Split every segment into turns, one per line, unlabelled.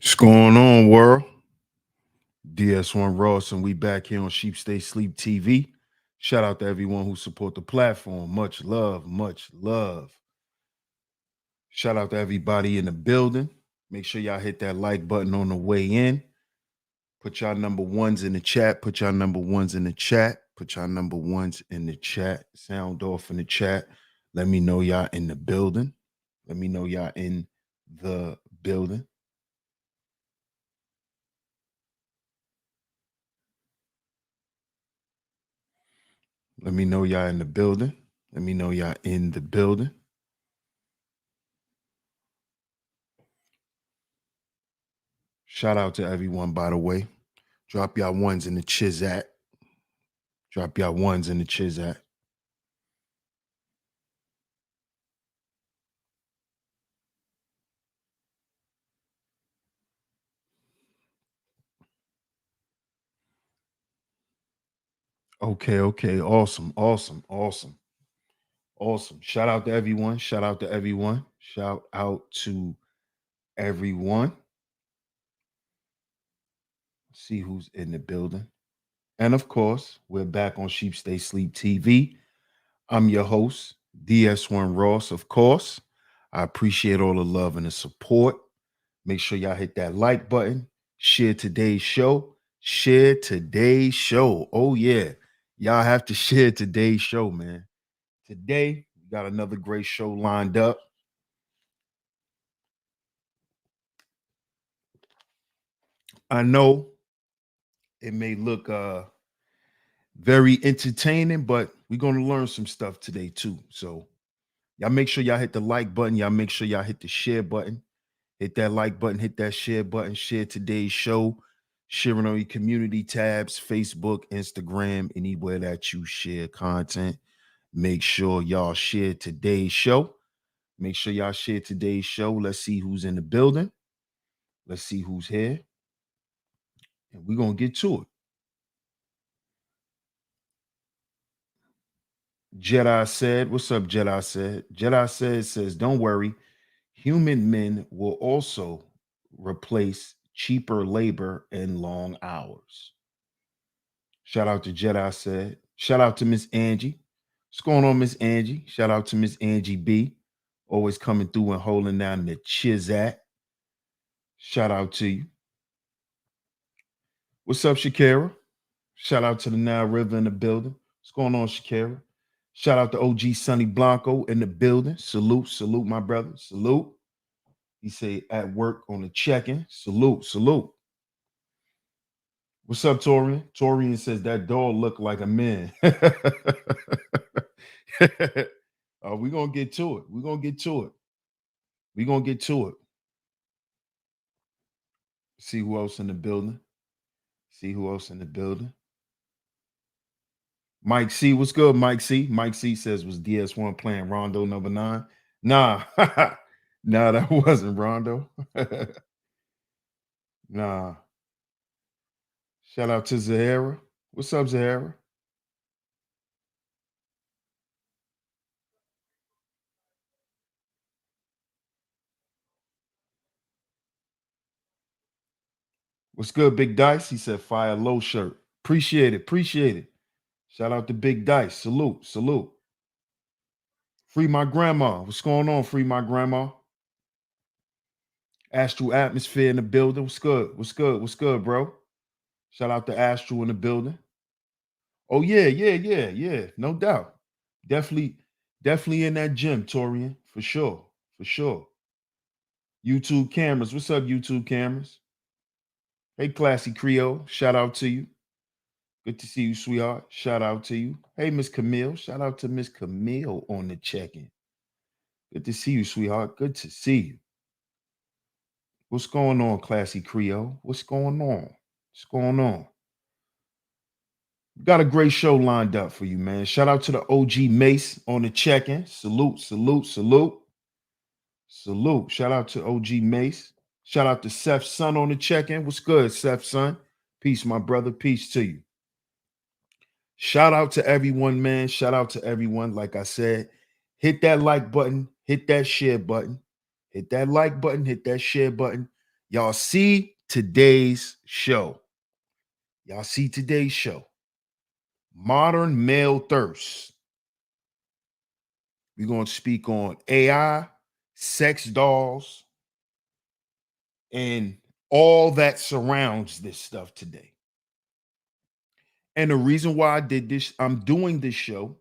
What's going on, world? DS1 Ross, and we back here on Sheep Stay Sleep TV. Shout out to everyone who support the platform. Much love, much love. Shout out to everybody in the building. Make sure y'all hit that like button on the way in. Put y'all number ones in the chat. Put y'all number ones in the chat. Put y'all number ones in the chat. Sound off in the chat. Let me know y'all in the building. Let me know y'all in the building. Let me know y'all in the building. Let me know y'all in the building. Shout out to everyone, by the way. Drop y'all ones in the chizat. Drop y'all ones in the chizat. Okay. Awesome. Shout out to everyone. Shout out to everyone. Shout out to everyone. See who's in the building. And of course, we're back on Sheep Stay Sleep TV. I'm your host, DS1 Ross, of course. I appreciate all the love and the support. Make sure y'all hit that like button. Share today's show. Share today's show. Oh, yeah. Y'all have to share today's show, man. Today, we got another great show lined up. I know it may look very entertaining, but we're going to learn some stuff today, too. So, y'all make sure y'all hit the like button. Y'all make sure y'all hit the share button. Hit that like button, hit that share button, share today's show, sharing on your community tabs, Facebook, Instagram, anywhere that you share content. Make sure y'all share today's show. Make sure y'all share today's show. Let's see who's in the building. Let's see who's here. And we're going to get to it. Jedi said, what's up, Jedi said? Jedi says, don't worry. Human men will also replace cheaper labor and long hours. Shout out to Jedi said. Shout out to Miss Angie. What's going on, Miss Angie? Shout out to Miss Angie B. Always coming through and holding down the chizat. Shout out to you. What's up, Shakira? Shout out to the Nile River in the building. What's going on, Shakira? Shout out to OG Sonny Blanco in the building. Salute, my brother. Salute. He say at work on the check-in. Salute. What's up, Torian? Torian says that dog looked like a man. We're gonna get to it. We're gonna get to it. We're gonna get to it. See who else in the building. See who else in the building. Mike C, what's good, Mike C? Mike C says was DS1 playing Rondo number 9. Nah, nah, that wasn't Rondo. Nah. Shout out to Zahara. What's up, Zahara? What's good, Big Dice? He said fire low shirt. Appreciate it. Shout out to Big Dice. Salute. Free my grandma. What's going on, free my grandma? Astral Atmosphere in the building. What's good, bro? Shout out to Astral in the building. Oh, yeah. No doubt. Definitely in that gym, Torian. For sure. YouTube cameras. What's up, YouTube cameras? Hey, Classy Creole. Shout out to you. Good to see you, sweetheart. Shout out to you. Hey, Miss Camille. Shout out to Miss Camille on the check-in. Good to see you, sweetheart. Good to see you. What's going on, Classy Creole? What's going on? Got a great show lined up for you, man. Shout out to the OG Mace on the check-in. Salute. Shout out to OG Mace. Shout out to Seth's son on the check-in. What's good, Seth's son? Peace, my brother. Peace to you. Shout out to everyone, man. Shout out to everyone. Like I said, hit that like button, hit that share button, hit that like button, hit that share button. Y'all see today's show. Y'all see today's show. Modern male thirst. We're going to speak on AI, sex dolls, and all that surrounds this stuff today. And the reason why I'm doing this show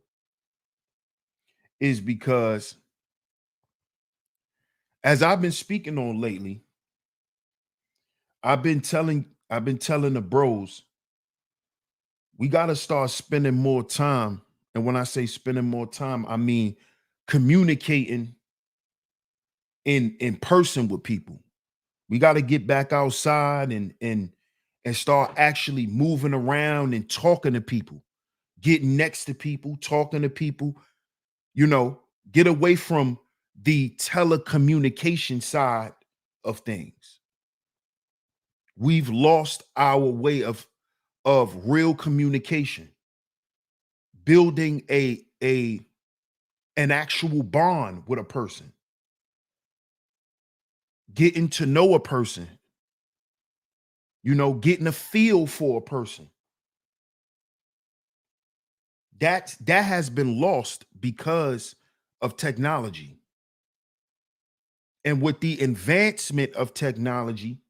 is because as I've been speaking on lately, I've been telling the bros, we got to start spending more time. And when I say spending more time, I mean communicating in person with people. We got to get back outside and start actually moving around and talking to people, getting next to people, talking to people, get away from the telecommunication side of things. We've lost our way of real communication, building an actual bond with a person, getting to know a person, getting a feel for a person. That has been lost because of technology. And with the advancement of technology,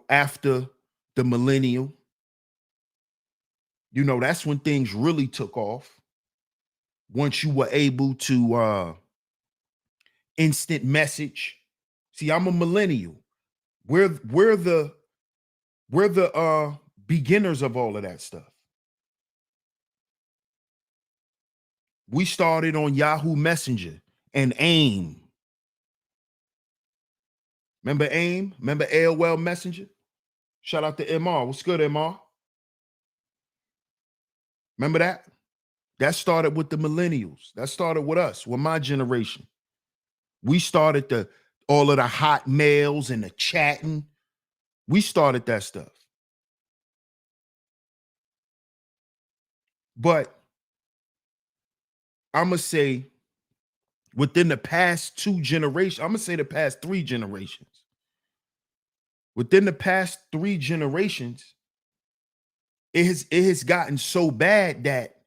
after the millennium, that's when things really took off. Once you were able to instant message. See, I'm a millennial. We're the beginners of all of that stuff. We started on Yahoo Messenger and AIM. Remember AIM? Remember AOL Messenger? Shout out to MR. What's good, MR? Remember that? That started with the millennials. That started with us, with my generation. We started all of the hot mails and the chatting. We started that stuff. But I'm going to say within the past 2 generations, I'm going to say the past 3 generations. Within the past 3 generations, it has gotten so bad that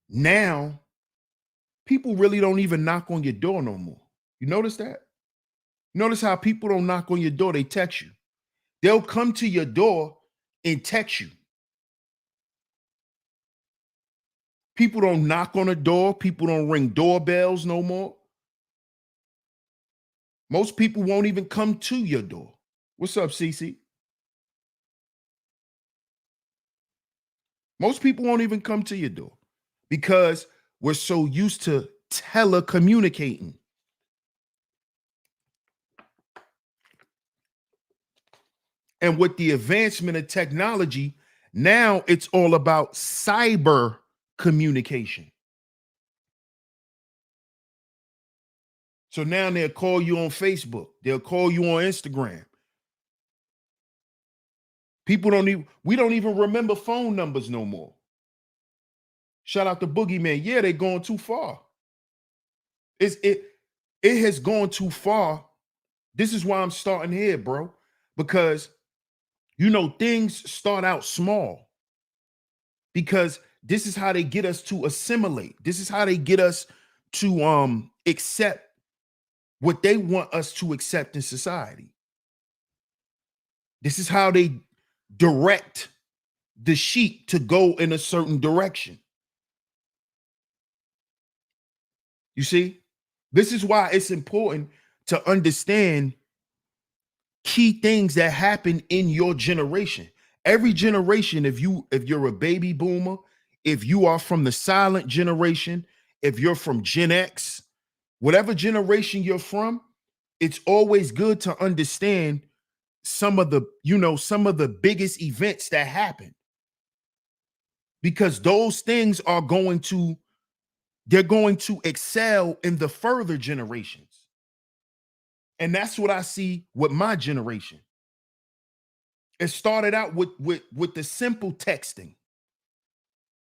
now people really don't even knock on your door no more. You notice that? Notice how people don't knock on your door, they text you. They'll come to your door and text you. People don't knock on the door. People don't ring doorbells no more. Most people won't even come to your door. What's up, Cece? Most people won't even come to your door because we're so used to telecommunicating. And with the advancement of technology, now it's all about cyber communication. So now they'll call you on Facebook. They'll call you on Instagram. We don't even remember phone numbers no more. Shout out to Boogeyman. Yeah, they're going too far. It has gone too far. This is why I'm starting here, bro. Because things start out small. Because this is how they get us to assimilate. This is how they get us to accept what they want us to accept in society. This is how they direct the sheep to go in a certain direction. You see, this is why it's important to understand key things that happen in your generation. Every generation, if you're a baby boomer, if you are from the silent generation, if you're from Gen X, whatever generation you're from, it's always good to understand some of the biggest events that happen, because those things they're going to excel in the further generations. And that's what I see with my generation. It started out with the simple texting.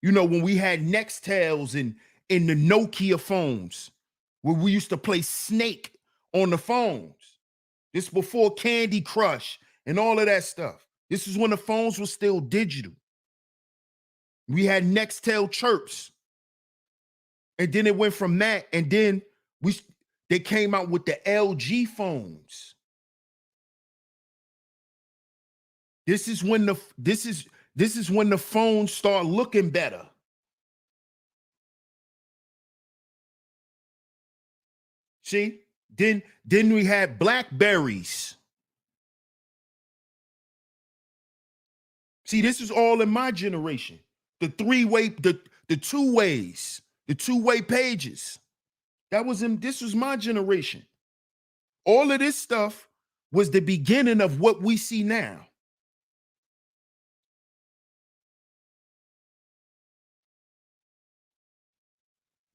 When we had Nextels and in the Nokia phones, where we used to play Snake on the phones. This before Candy Crush and all of that stuff. This is when the phones were still digital. We had Nextel chirps. And then it went from that, and then they came out with the LG phones. This is when the phones start looking better. See? Then we had Blackberries. See, this is all in my generation. The three-way, the two ways, the two-way pages. This was my generation. All of this stuff was the beginning of what we see now.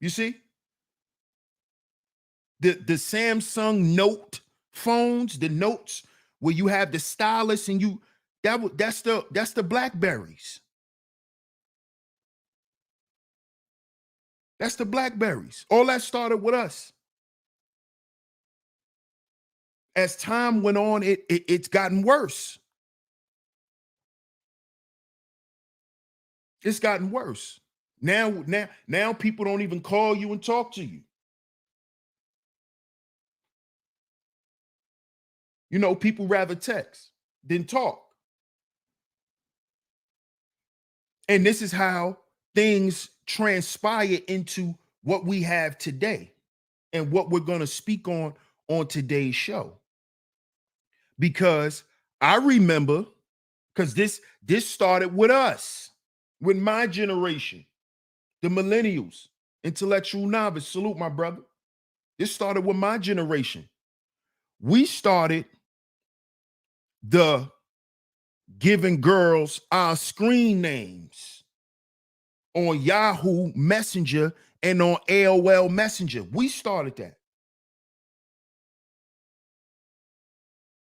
You see? The Samsung Note phones, the Notes, where you have the stylus and that's the Blackberries. That's the Blackberries. All that started with us. As time went on, it's gotten worse. It's gotten worse. Now people don't even call you and talk to you. You know, people rather text than talk. And this is how things transpire into what we have today and what we're going to speak on today's show. Because I remember, because this started with us, with my generation, the millennials, intellectual novice. Salute, my brother. This started with my generation. We started the giving girls our screen names on Yahoo Messenger and on AOL Messenger. We started that.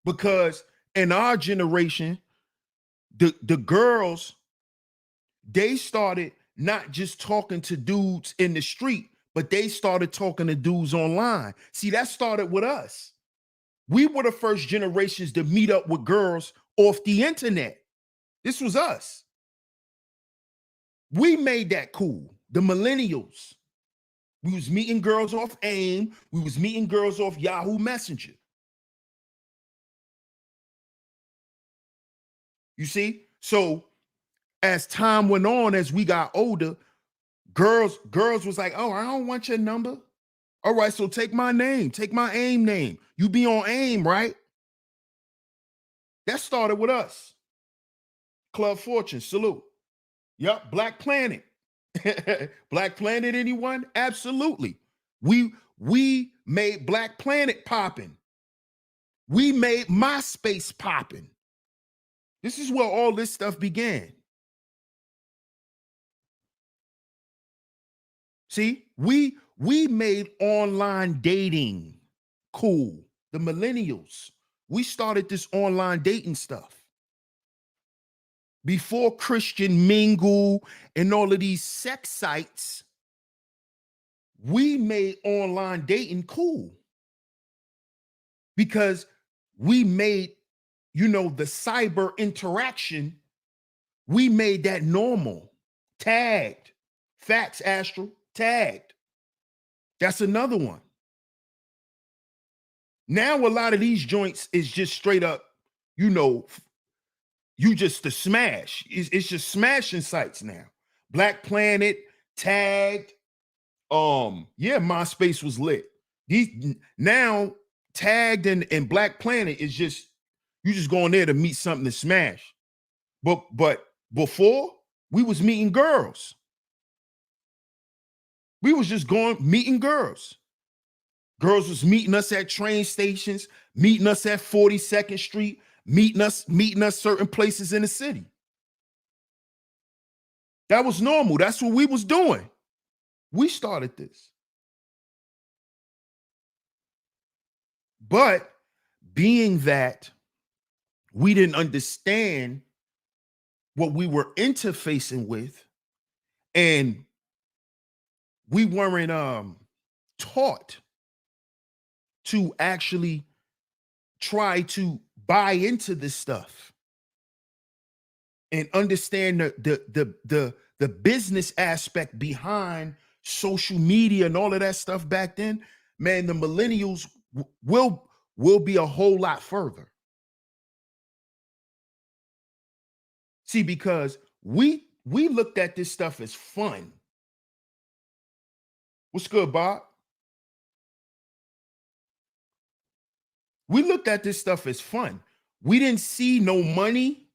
Because in our generation, the girls, they started not just talking to dudes in the street, but they started talking to dudes online. See, that started with us. We were the first generations to meet up with girls off the internet. This was us. We made that cool. The millennials. We was meeting girls off AIM. We was meeting girls off Yahoo Messenger. You see? So as time went on, as we got older, girls was like, oh, I don't want your number. All right, so take my name. Take my AIM name. You be on AIM, right? That started with us. Club Fortune, salute. Yep, Black Planet. Black Planet, anyone? Absolutely. We made Black Planet popping. We made MySpace popping. This is where all this stuff began. See, we made online dating cool. The millennials. We started this online dating stuff. Before Christian Mingle and all of these sex sites, we made online dating cool. Because we made, the cyber interaction, we made that normal. Tagged. Facts, Astral. Tagged. That's another one. Now a lot of these joints is just straight up, you just the smash. It's just smashing sites now. Black Planet, Tagged. Yeah, MySpace was lit. These now Tagged and Black Planet is just, you just going there to meet something to smash. But before, we was meeting girls. We was just meeting girls. Girls was meeting us at train stations, meeting us at 42nd Street, meeting us certain places in the city. That was normal. That's what we was doing. We started this. But being that we didn't understand what we were interfacing with, and we weren't taught to actually try to buy into this stuff and understand the business aspect behind social media and all of that stuff back then, man, the millennials will be a whole lot further. See, because we looked at this stuff as fun. What's good, Bob? We looked at this stuff as fun. We didn't see no money.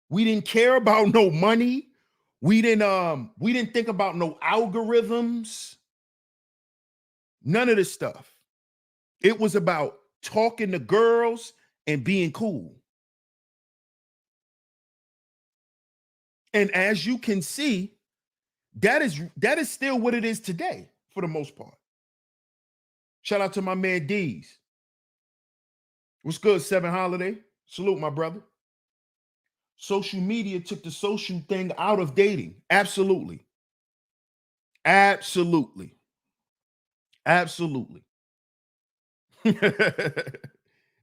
We didn't care about no money. We didn't think about no algorithms. None of this stuff. It was about talking to girls and being cool. And as you can see, that is still what it is today for the most part. Shout out to my man D's. What's good, Seven Holiday? Salute, my brother. Social media took the social thing out of dating. Absolutely. Absolutely. Absolutely.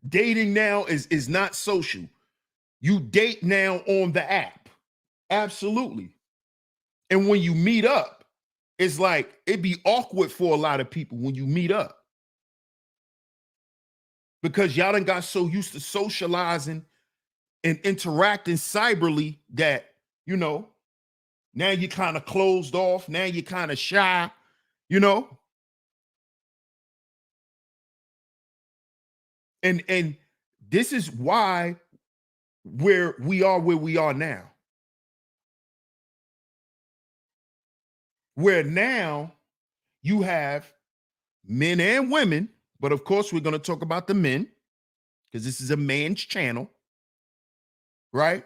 Dating now is not social. You date now on the app. Absolutely. And when you meet up, it's like it'd be awkward for a lot of people when you meet up. Because y'all done got so used to socializing and interacting cyberly that, you know, now you're kind of closed off. Now you're kind of shy, you know? And this is why where we are now. Where now you have men and women, but of course we're going to talk about the men because this is a man's channel, right?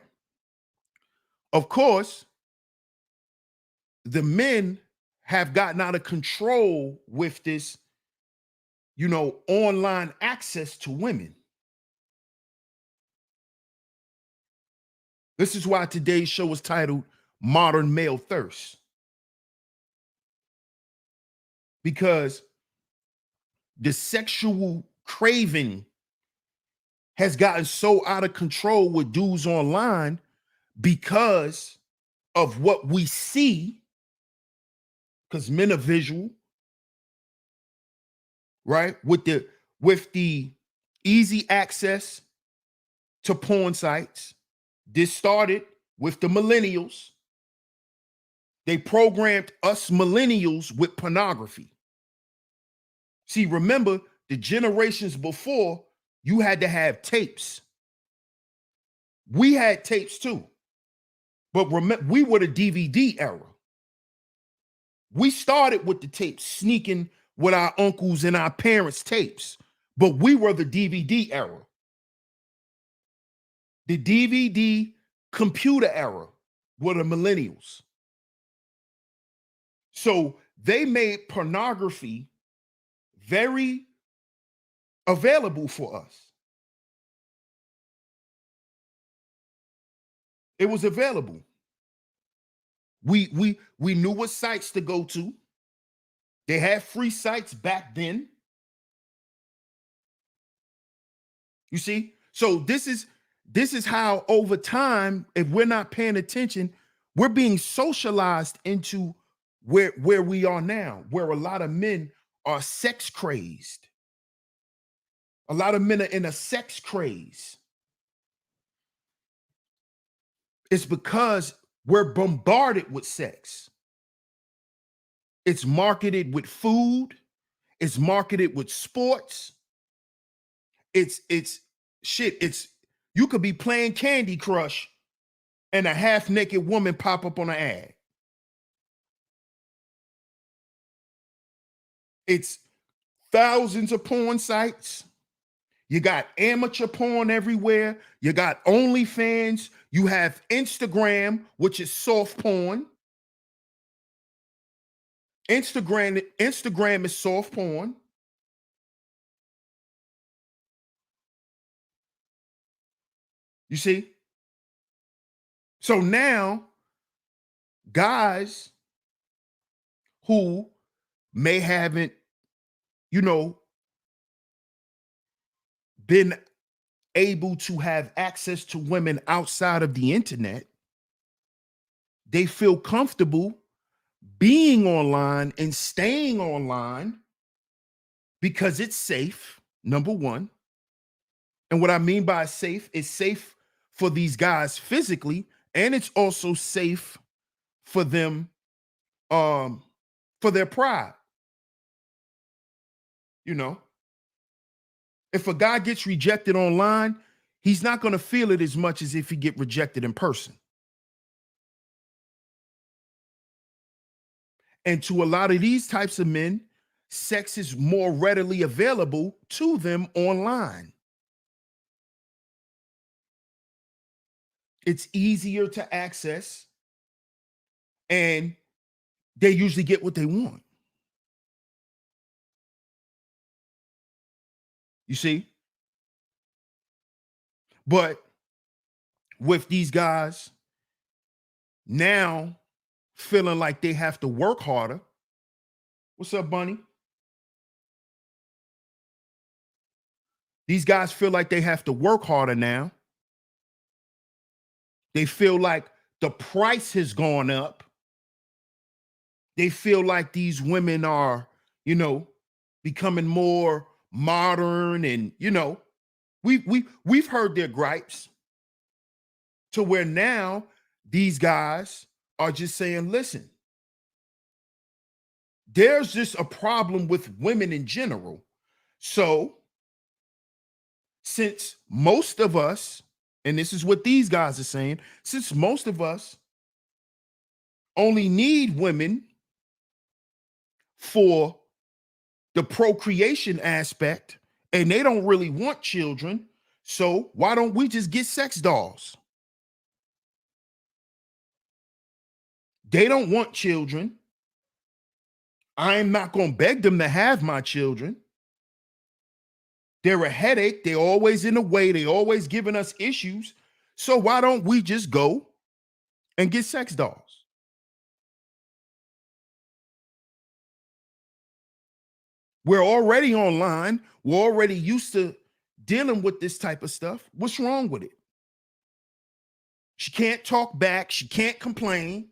Of course, the men have gotten out of control with this, you know, online access to women. This is why today's show is titled Modern Male Thirst. Because the sexual craving has gotten so out of control with dudes online because of what we see, because men are visual, right? With the easy access to porn sites. This started with the millennials. They programmed us millennials with pornography. See, remember the generations before, you had to have tapes. We had tapes too. But remember, we were the DVD era. We started with the tapes, sneaking with our uncles and our parents' tapes. But we were the DVD era. The DVD computer era were the millennials. So they made pornography very available for us. It was available. We knew what sites to go to. They had free sites back then. You see? So this is how over time, if we're not paying attention, we're being socialized into where we are now, where a lot of men are sex crazed. A lot of men are in a sex craze. It's because we're bombarded with sex. It's marketed with food. It's marketed with sports. It's shit. It's you could be playing Candy Crush and a half-naked woman pop up on an ad. It's thousands of porn sites. You got amateur porn everywhere. You got OnlyFans. You have Instagram, which is soft porn. Instagram is soft porn. You see? So now, guys who may haven't, you know, been able to have access to women outside of the internet, they feel comfortable being online and staying online because it's safe, number one. And what I mean by safe, it's safe for these guys physically, and it's also safe for them, for their pride. You know, if a guy gets rejected online, he's not going to feel it as much as if he get rejected in person. And to a lot of these types of men, sex is more readily available to them online. It's easier to access, and they usually get what they want. You see? But with these guys now feeling like they have to work harder. What's up, Bunny? These guys feel like they have to work harder now. They feel like the price has gone up. They feel like these women are, becoming more modern, and we've heard their gripes, to where now these guys are just saying, listen, there's just a problem with women in general. So since most of us, and this is what these guys are saying, since most of us only need women for the procreation aspect, and they don't really want children, so why don't we just get sex dolls? They don't want children. I'm not going to beg them to have my children. They're a headache. They're always in the way. They're always giving us issues. So why don't we just go and get sex dolls? We're already online. We're already used to dealing with this type of stuff. What's wrong with it? She can't talk back. She can't complain.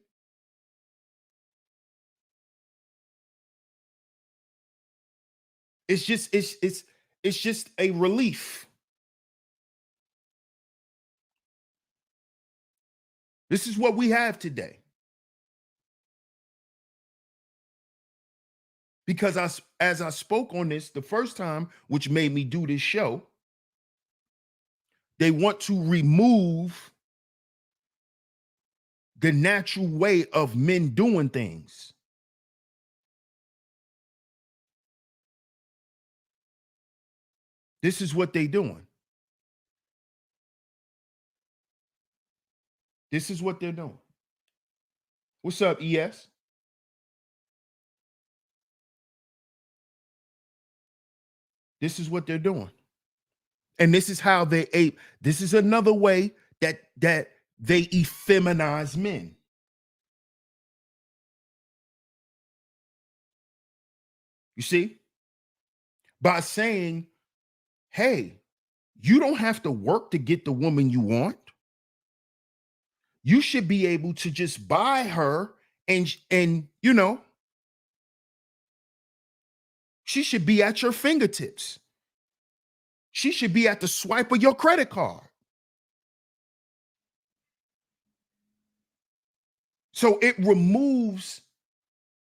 It's just a relief. This is what we have today. Because as I spoke on this the first time, which made me do this show, they want to remove the natural way of men doing things. This is what they're doing. This is what they're doing. What's up, ES? This is what they're doing. And this is how this is another way that they effeminize men. You see? By saying, hey, you don't have to work to get the woman you want. You should be able to just buy her, and she should be at your fingertips. She should be at the swipe of your credit card. So it removes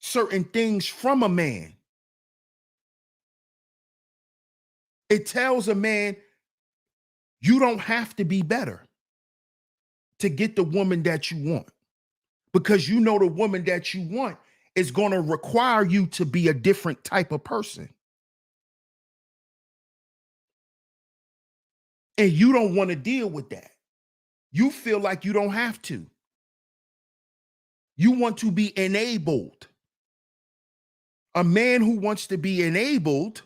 certain things from a man. It tells a man, you don't have to be better to get the woman that you want, because the woman that you want is going to require you to be a different type of person. And you don't want to deal with that. You feel like you don't have to. You want to be enabled. A man who wants to be enabled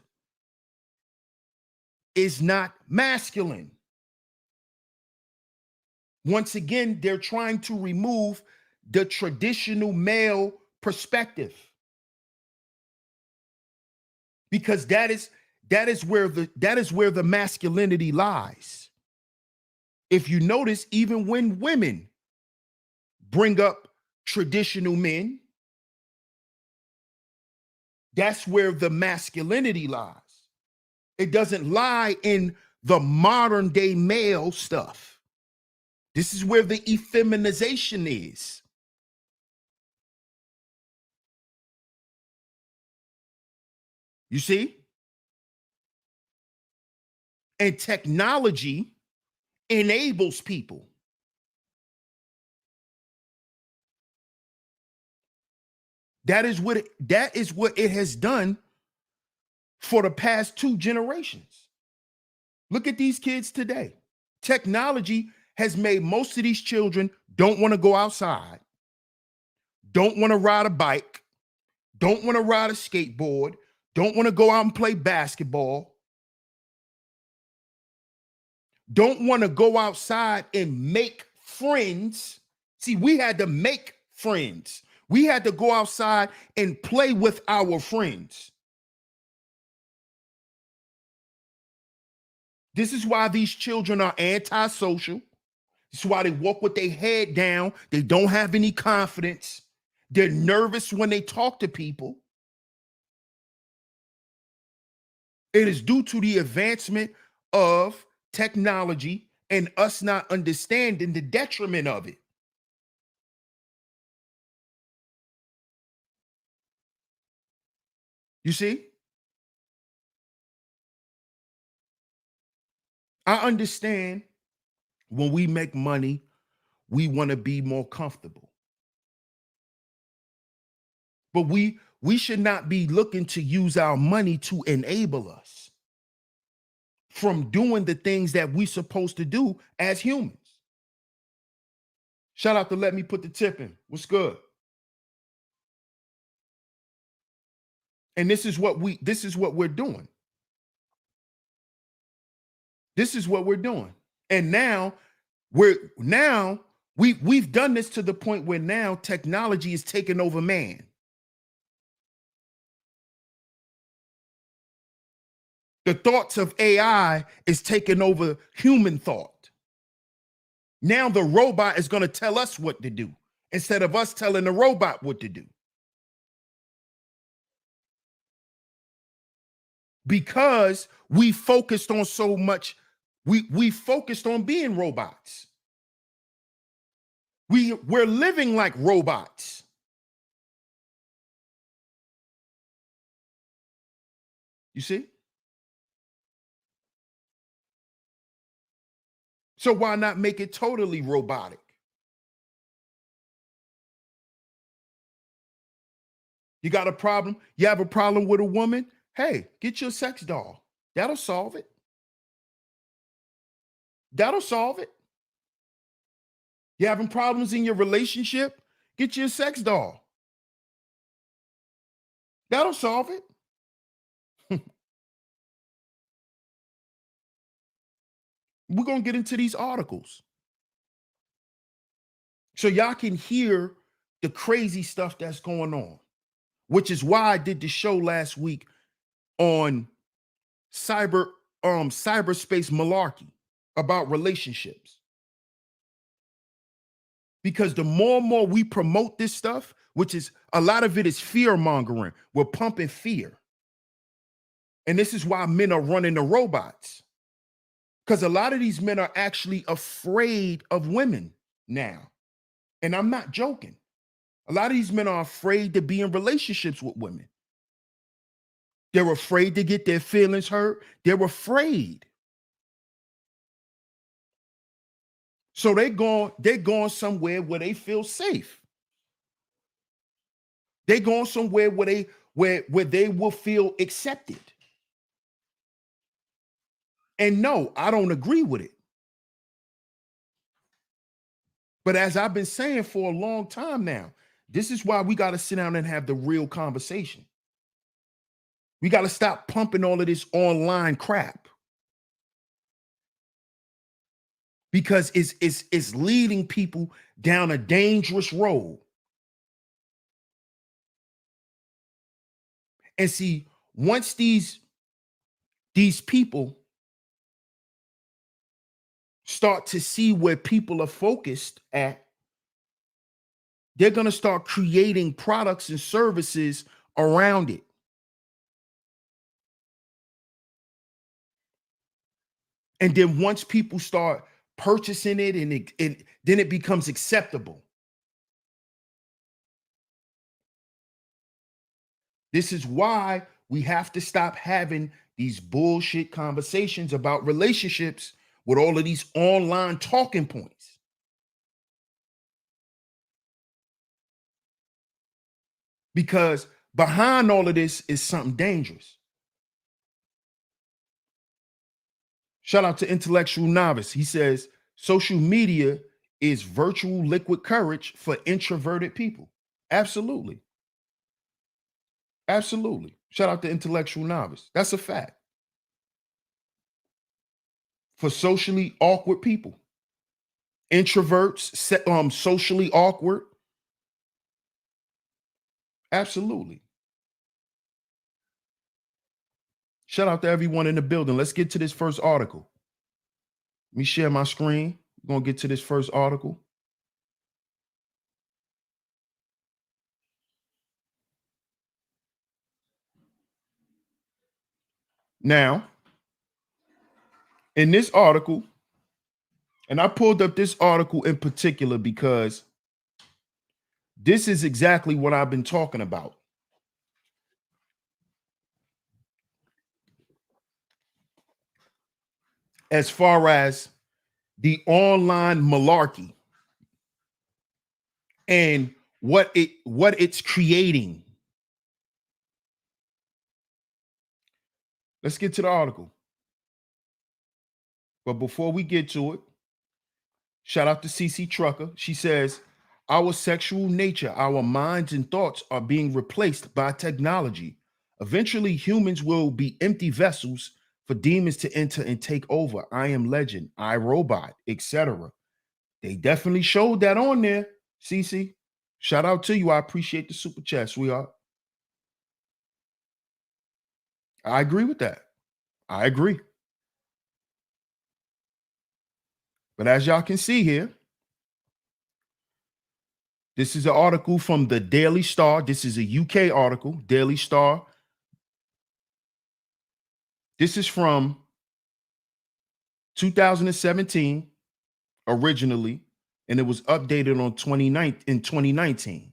is not masculine. Once again, they're trying to remove the traditional male perspective, because that is where the masculinity lies. If you notice, even when women bring up traditional men, that's where the masculinity lies. It doesn't lie in the modern day male stuff. This is where the effeminization is. You see? And technology enables people. That is what it has done for the past 2 generations. Look at these kids today. Technology has made most of these children don't want to go outside, don't want to ride a bike, don't want to ride a skateboard, don't want to go out and play basketball, don't want to go outside and make friends. See, we had to make friends. We had to go outside and play with our friends. This is why these children are antisocial. This is why they walk with their head down. They don't have any confidence. They're nervous when they talk to people. It is due to the advancement of technology and us not understanding the detriment of it. You see? I understand when we make money, we want to be more comfortable. But we should not be looking to use our money to enable us from doing the things that we're supposed to do as humans. Shout out to Let Me Put the Tip In. What's good? And this is what we're doing. This is what we're doing. And now we've done this to the point where now technology is taking over man. The thoughts of AI is taking over human thought. Now the robot is going to tell us what to do instead of us telling the robot what to do. Because we focused on so much, we focused on being robots. We're living like robots. You see? So why not make it totally robotic? You got a problem? You have a problem with a woman? Hey, get your sex doll. That'll solve it. That'll solve it. You having problems in your relationship? Get your sex doll. That'll solve it. We're going to get into these articles so y'all can hear the crazy stuff that's going on, which is why I did the show last week on cyberspace malarkey about relationships. Because the more and more we promote this stuff, which is a lot of it is fear mongering, we're pumping fear. And this is why men are running the robots. Because a lot of these men are actually afraid of women now. And I'm not joking. A lot of these men are afraid to be in relationships with women. They're afraid to get their feelings hurt. They're afraid. So they're going somewhere where they feel safe. They're going somewhere where they will feel accepted. And no, I don't agree with it. But as I've been saying for a long time now, this is why we got to sit down and have the real conversation. We got to stop pumping all of this online crap. Because it's leading people down a dangerous road. And see, once these people start to see where people are focused at, they're going to start creating products and services around it. And then once people start purchasing it, and then it becomes acceptable. This is why we have to stop having these bullshit conversations about relationships with all of these online talking points. Because behind all of this is something dangerous. Shout out to Intellectual Novice. He says, social media is virtual liquid courage for introverted people. Absolutely. Absolutely. Shout out to Intellectual Novice. That's a fact. For socially awkward people. Introverts, socially awkward. Absolutely. Shout out to everyone in the building. Let's get to this first article. Let me share my screen. We're going to get to this first article. Now, in this article, and I pulled up this article in particular because this is exactly what I've been talking about. As far as the online malarkey and what it's creating. Let's get to the article. But before we get to it, shout out to CC Trucker. She says, our sexual nature, our minds and thoughts are being replaced by technology. Eventually, humans will be empty vessels for demons to enter and take over. I Am Legend, I Robot, etc. They definitely showed that on there, CC. Shout out to you. I appreciate the super chat, sweetheart. I agree with that. I agree. But as y'all can see here, this is an article from the Daily Star. This is a UK article, Daily Star. This is from 2017 originally, and it was updated on 2019.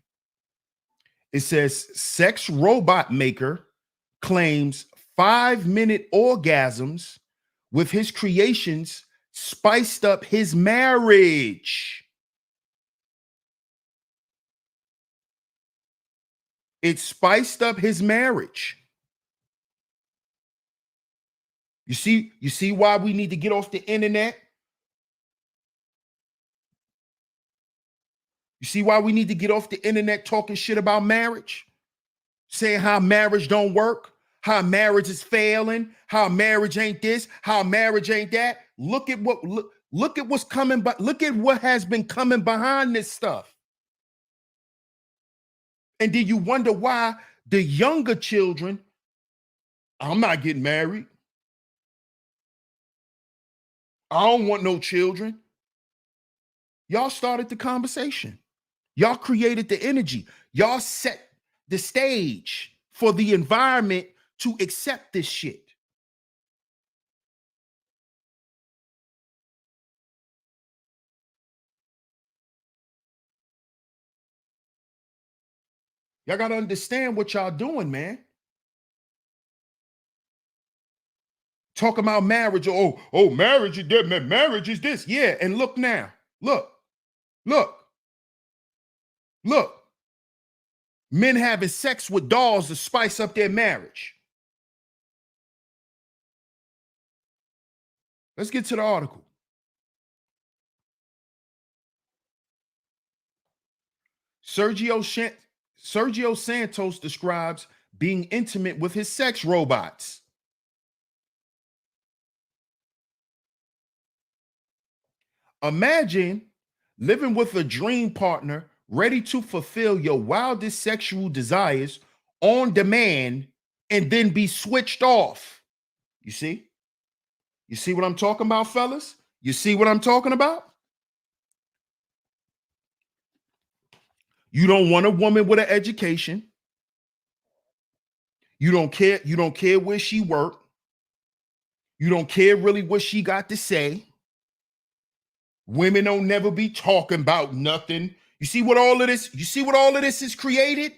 It says sex robot maker claims 5-minute orgasms with his creations spiced up his marriage. It spiced up his marriage. You see why we need to get off the internet? You see why we need to get off the internet talking shit about marriage? Saying how marriage don't work, how marriage is failing, how marriage ain't this, how marriage ain't that. Look at what's coming, but look at what has been coming behind this stuff. And then you wonder why the younger children, I'm not getting married. I don't want no children. Y'all started the conversation. Y'all created the energy. Y'all set the stage for the environment to accept this shit. Y'all got to understand what y'all doing, man. Talk about marriage. Oh, marriage is that. Marriage is this. Yeah, and look now. Look. Men having sex with dolls to spice up their marriage. Let's get to the article. Sergio Santos describes being intimate with his sex robots. Imagine living with a dream partner ready to fulfill your wildest sexual desires on demand and then be switched off. You see? You see what I'm talking about, fellas? You see what I'm talking about? You don't want a woman with an education. You don't care. You don't care where she worked. You don't care really what she got to say. Women don't never be talking about nothing. You see what all of this, you see what all of this is created?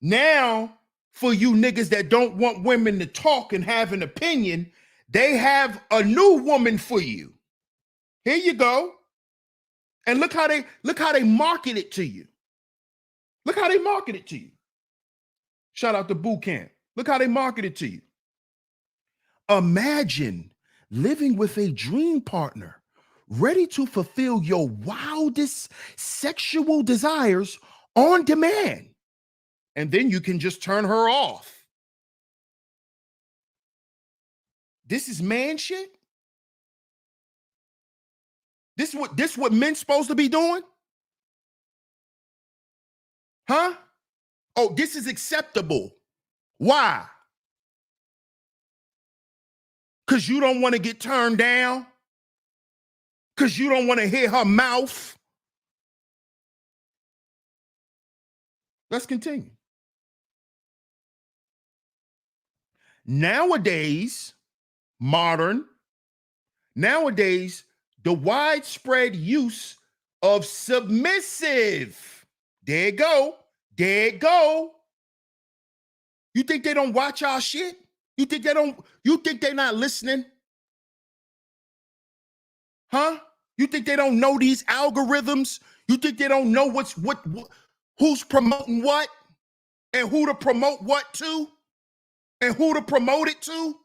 Now, for you niggas that don't want women to talk and have an opinion, they have a new woman for you. Here you go. And look how they market it to you. Look how they market it to you. Shout out to Boot Camp. Look how they market it to you. Imagine living with a dream partner, ready to fulfill your wildest sexual desires on demand. And then you can just turn her off. This is man shit? This what men's supposed to be doing? Huh? Oh, this is acceptable. Why? Because you don't want to get turned down? Because you don't want to hear her mouth? Let's continue. Nowadays, the widespread use of submissive. There it go. There it go. You think they don't watch our shit? You think they're not listening? Huh? You think they don't know these algorithms? You think they don't know who's promoting what and who to promote what to and who to promote it to?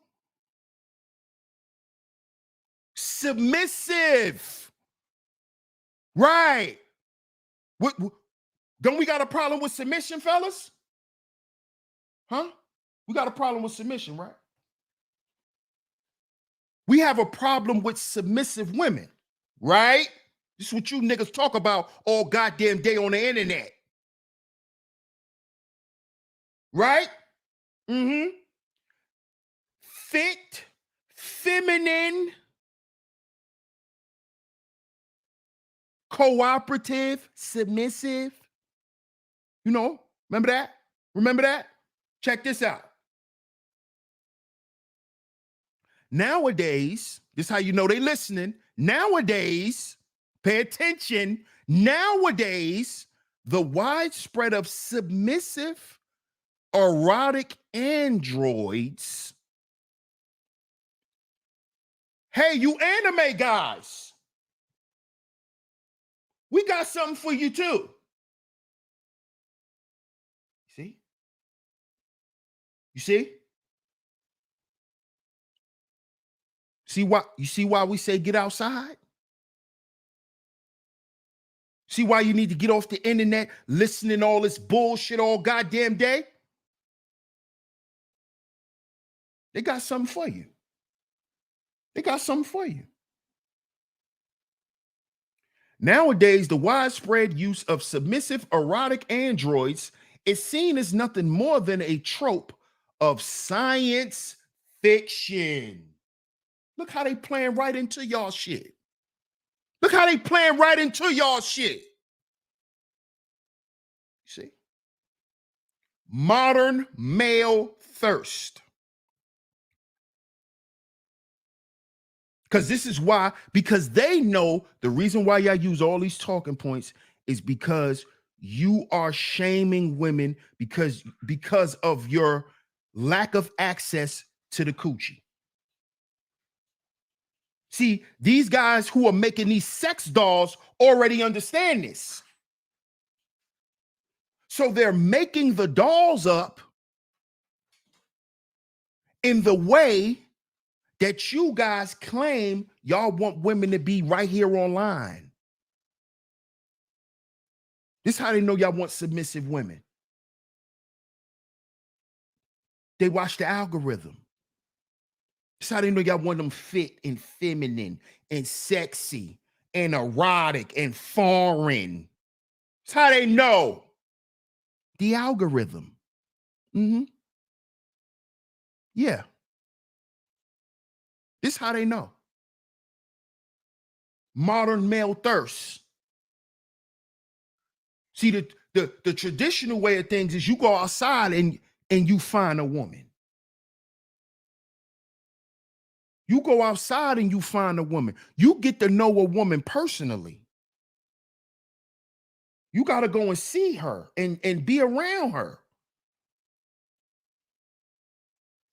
Submissive. Right. Don't we got a problem with submission, fellas? Huh? We got a problem with submission, right? We have a problem with submissive women, right? This is what you niggas talk about all goddamn day on the internet. Right? Mm-hmm. Fit, feminine, cooperative, submissive. You know, remember that? Remember that? Check this out. Nowadays, this is how you know they listening. Nowadays, pay attention. Nowadays, the widespread of submissive, erotic androids. Hey, you anime guys, we got something for you too. See? You see? You see why we say get outside? See why you need to get off the internet listening to all this bullshit all goddamn day? They got something for you. They got something for you. Nowadays, the widespread use of submissive erotic androids is seen as nothing more than a trope of science fiction. Look how they playing right into y'all shit. Look how they playing right into y'all shit. See? Modern male thirst. Because this is why, because they know the reason why y'all use all these talking points is because you are shaming women because of your lack of access to the coochie. See, these guys who are making these sex dolls already understand this. So they're making the dolls up in the way that you guys claim y'all want women to be right here online. This is how they know y'all want submissive women. They watch the algorithm. This is how they know y'all want them fit and feminine and sexy and erotic and foreign. It's how they know. The algorithm. Mm-hmm. Yeah. This how they know. Modern male thirst. See, the traditional way of things is you go outside and you find a woman. You go outside and you find a woman. You get to know a woman personally. You got to go and see her and be around her.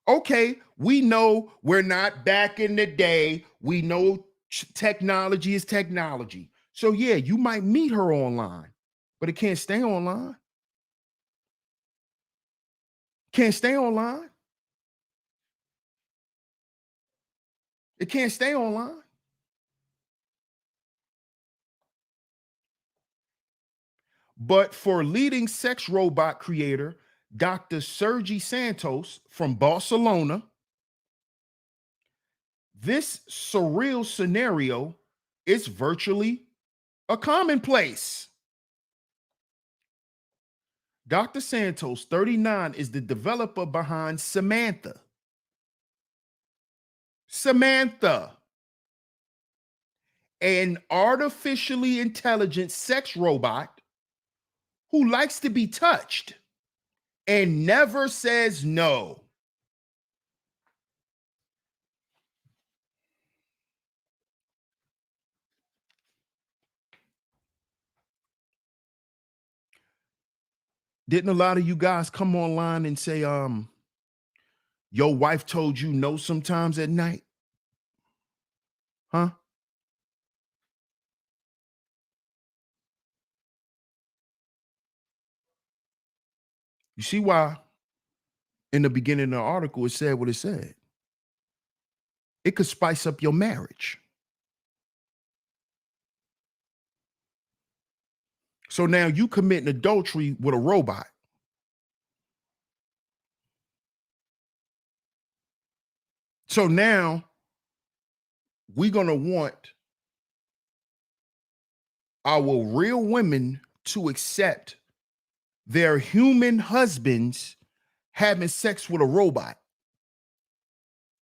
Okay, we know we're not back in the day. We know technology is technology. So yeah, you might meet her online, but it can't stay online. Can't stay online. It can't stay online. But for leading sex robot creator Dr. Sergi Santos from Barcelona, this surreal scenario is virtually a commonplace. Dr. Santos, 39, is the developer behind Samantha. Samantha, an artificially intelligent sex robot who likes to be touched and never says no. Didn't a lot of you guys come online and say, your wife told you no sometimes at night? Huh? You see why in the beginning of the article it said what it said? It could spice up your marriage. So now you committing adultery with a robot. So now we're going to want our real women to accept their human husbands having sex with a robot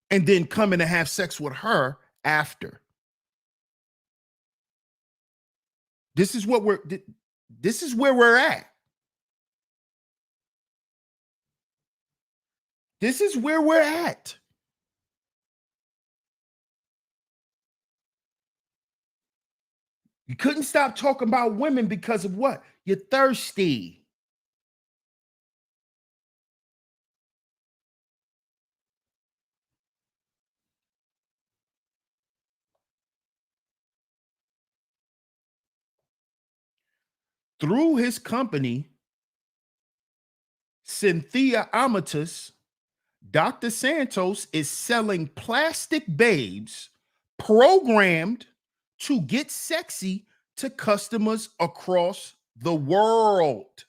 and then coming to have sex with her after. This is what this is where we're at. This is where we're at. You couldn't stop talking about women because of what? You're thirsty. Through his company, Cynthia Amatus, Dr. Santos is selling plastic babes programmed to get sexy to customers across the world.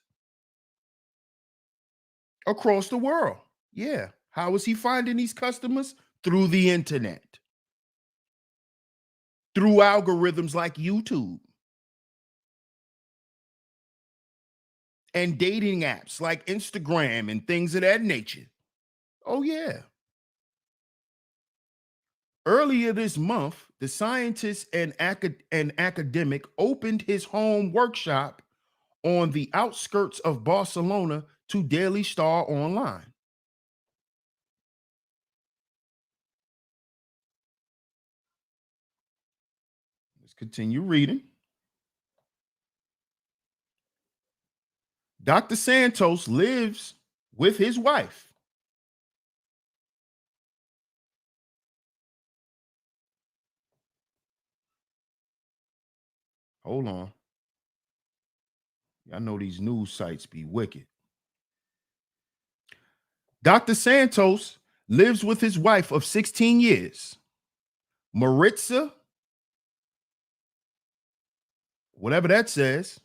Across the world. Yeah. How is he finding these customers? Through the internet, through algorithms like YouTube and dating apps like Instagram and things of that nature. Oh, yeah. Earlier this month, the scientist and academic opened his home workshop on the outskirts of Barcelona to Daily Star Online. Let's continue reading. Dr. Santos lives with his wife. Hold on. I know these news sites be wicked. Dr. Santos lives with his wife of 16 years, Maritza, whatever that says,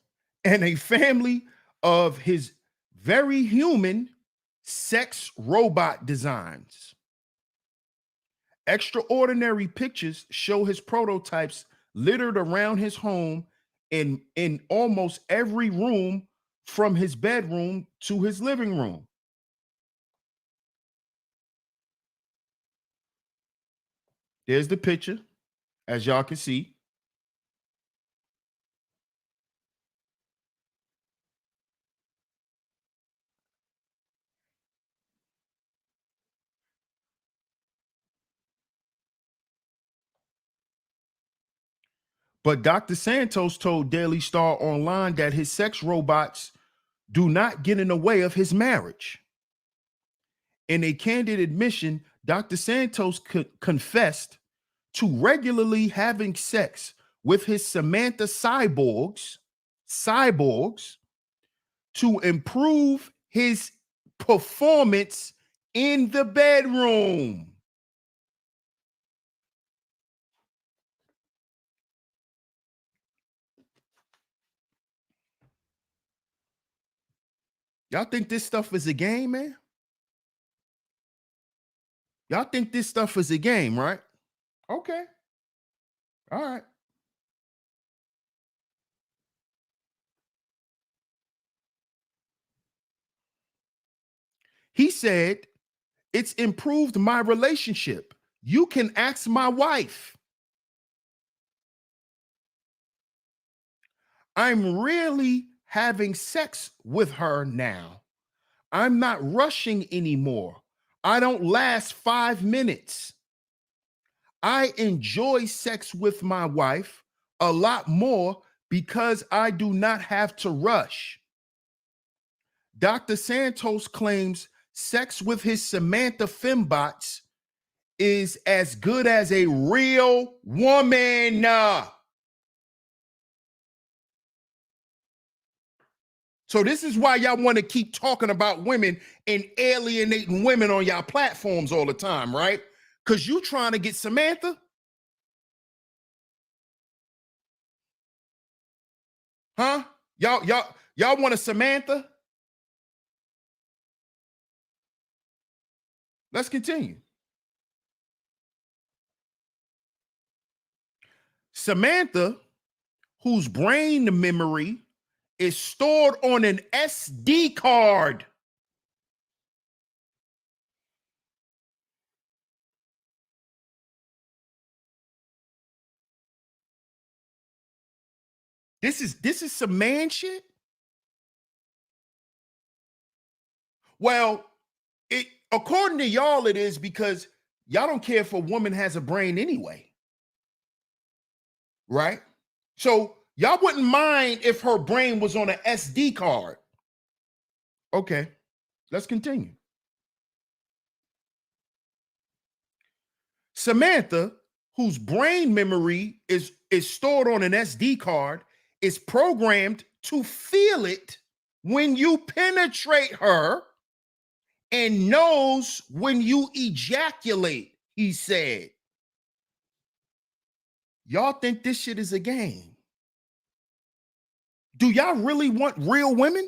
and a family of his very human sex robot designs. Extraordinary pictures show his prototypes littered around his home in almost every room from his bedroom to his living room. There's the picture, as y'all can see. But Dr. Santos told Daily Star Online that his sex robots do not get in the way of his marriage. In a candid admission, Dr. Santos confessed to regularly having sex with his Samantha cyborgs to improve his performance in the bedroom. Y'all think this stuff is a game, man? Y'all think this stuff is a game, right? Okay. All right. He said, it's improved my relationship. You can ask my wife. I'm really having sex with her now. I'm not rushing anymore. I don't last 5 minutes. I enjoy sex with my wife a lot more because I do not have to rush. Dr. Santos claims sex with his Samantha fembots is as good as a real woman. So this is why y'all want to keep talking about women and alienating women on y'all platforms all the time, right? Because you trying to get Samantha? Huh? Y'all want a Samantha? Let's continue. Samantha, whose brain memory is stored on an SD card. This is some man shit. Well, it according to y'all, it is because y'all don't care if a woman has a brain anyway. Right? So y'all wouldn't mind if her brain was on an SD card. Okay, let's continue. Samantha, whose brain memory is stored on an SD card, is programmed to feel it when you penetrate her and knows when you ejaculate, he said. Y'all think this shit is a game? Do y'all really want real women?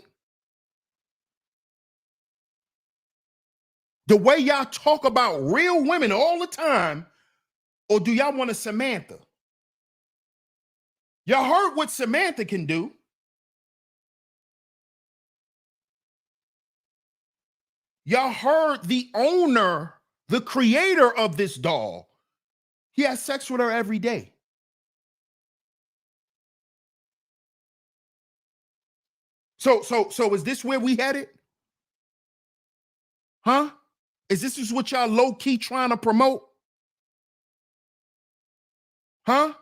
The way y'all talk about real women all the time, or do y'all want a Samantha? Y'all heard what Samantha can do. Y'all heard the owner, the creator of this doll. He has sex with her every day. So is this where we headed? Huh? Is this what y'all low key trying to promote? Huh?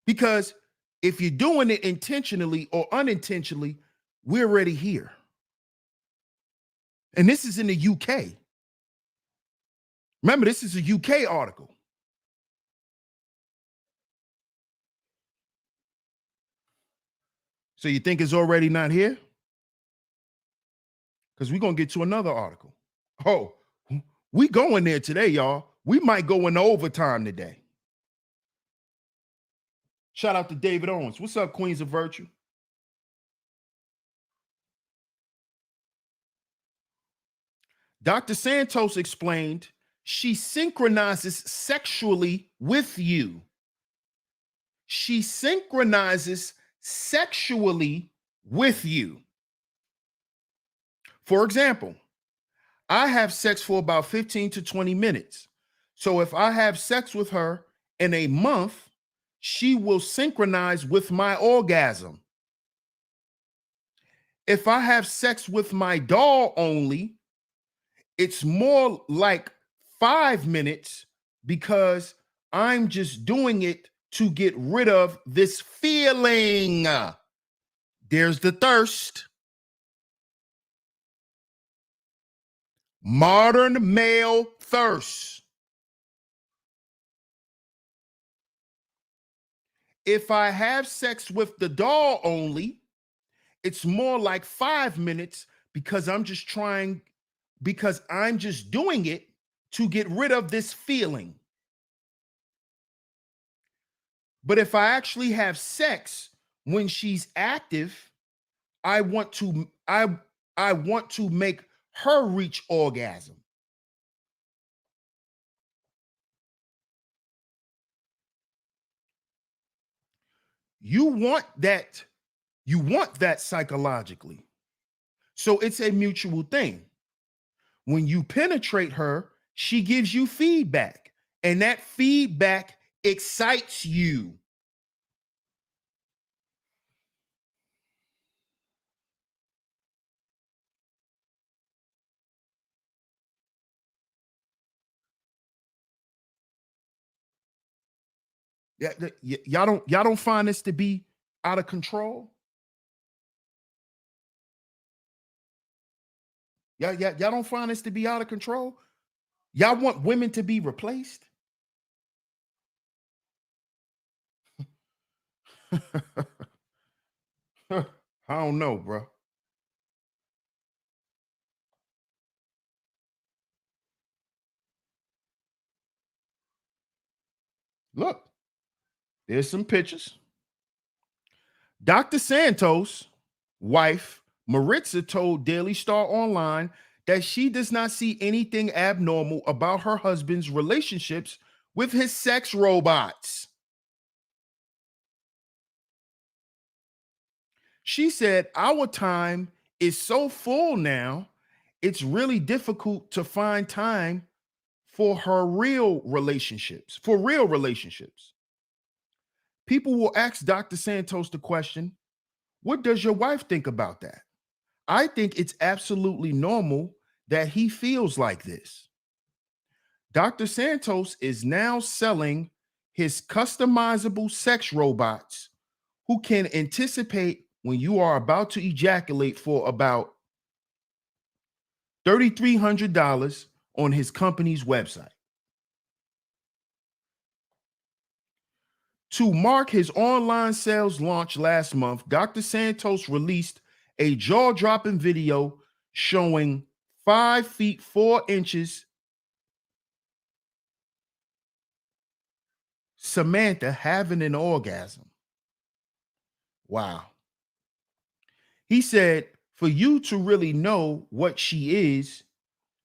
Because if you're doing it intentionally or unintentionally, we're already here. And this is in the UK. Remember, this is a UK article. So you think it's already not here? Because we're going to get to another article. Oh, we going there today, y'all. We might go into overtime today. Shout out to David Owens. What's up, Queens of Virtue? Dr. Santos explained she synchronizes sexually with you. She synchronizes sexually with you. For example, I have sex for about 15 to 20 minutes. So if I have sex with her in a month, she will synchronize with my orgasm. If I have sex with my doll only, it's more like 5 minutes because I'm just doing it to get rid of this feeling. There's the thirst. Modern male thirst. If I have sex with the doll only, it's more like 5 minutes because I'm just doing it to get rid of this feeling. But if I actually have sex when she's active, I want to I I want to make her reach orgasm. You want that psychologically. So it's a mutual thing. When you penetrate her, she gives you feedback, and that feedback excites you. Y'all don't find this to be out of control? Y'all don't find this to be out of control? Y'all want women to be replaced? I don't know, bro. Look, there's some pictures. Dr. Santos' wife, Maritza, told Daily Star Online that she does not see anything abnormal about her husband's relationships with his sex robots. She said, "Our time is so full now, it's really difficult to find time for real relationships. People will ask Dr. Santos the question, what does your wife think about that? I think it's absolutely normal that he feels like this." Dr. Santos is now selling his customizable sex robots who can anticipate when you are about to ejaculate for about $3,300 on his company's website. To mark his online sales launch last month, Dr. Santos released a jaw dropping video showing 5 feet 4 inches Samantha having an orgasm. Wow. He said, for you to really know what she is,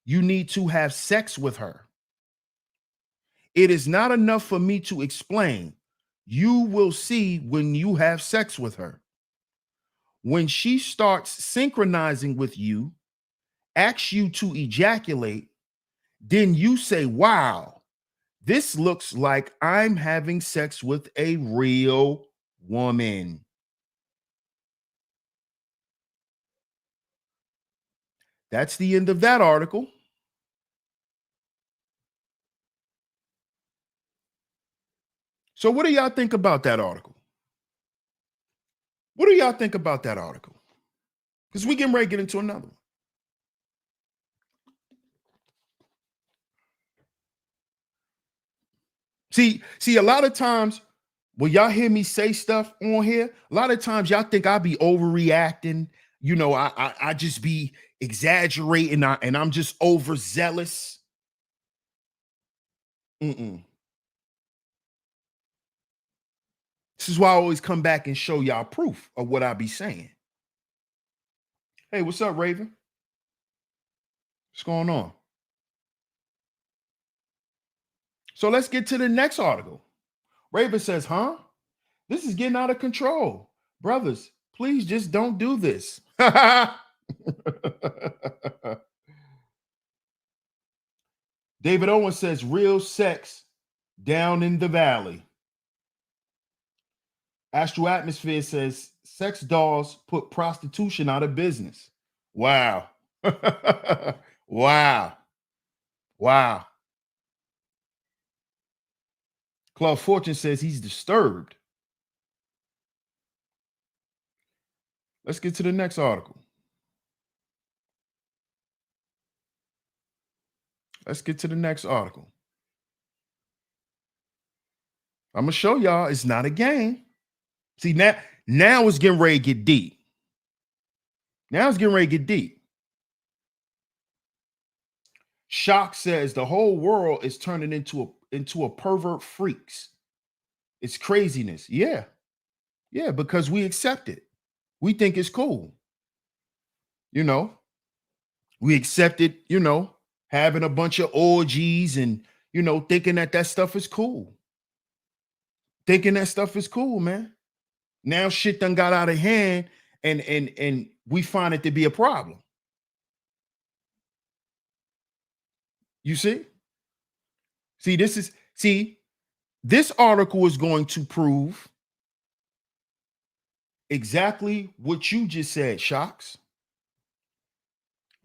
you need to have sex with her. It is not enough for me to explain. You will see when you have sex with her. When she starts synchronizing with you, asks you to ejaculate, then you say, wow, this looks like I'm having sex with a real woman. That's the end of that article. So, what do y'all think about that article? What do y'all think about that article? Because we getting ready to get into another one. See, a lot of times when y'all hear me say stuff on here, a lot of times y'all think I be overreacting. I just be exaggerating and I'm just overzealous. Mm-mm. This is why I always come back and show y'all proof of what I be saying. Hey, what's up, Raven? What's going on? So let's get to the next article. Raven says, huh? This is getting out of control. Brothers, please just don't do this. David Owen says real sex down in the valley. Astral Atmosphere says sex dolls put prostitution out of business. Wow. Wow. Wow. Claude Fortune says he's disturbed. Let's get to the next article. Let's get to the next article. I'm gonna show y'all it's not a game. See, now it's getting ready to get deep. Now it's getting ready to get deep. Shock says the whole world is turning into a pervert freaks. It's craziness. Yeah. Yeah, because we accept it. We think it's cool. You know, we accept it, having a bunch of orgies and, thinking that stuff is cool. Thinking that stuff is cool, man. Now shit done got out of hand and we find it to be a problem. You see? This article is going to prove exactly what you just said, Shocks.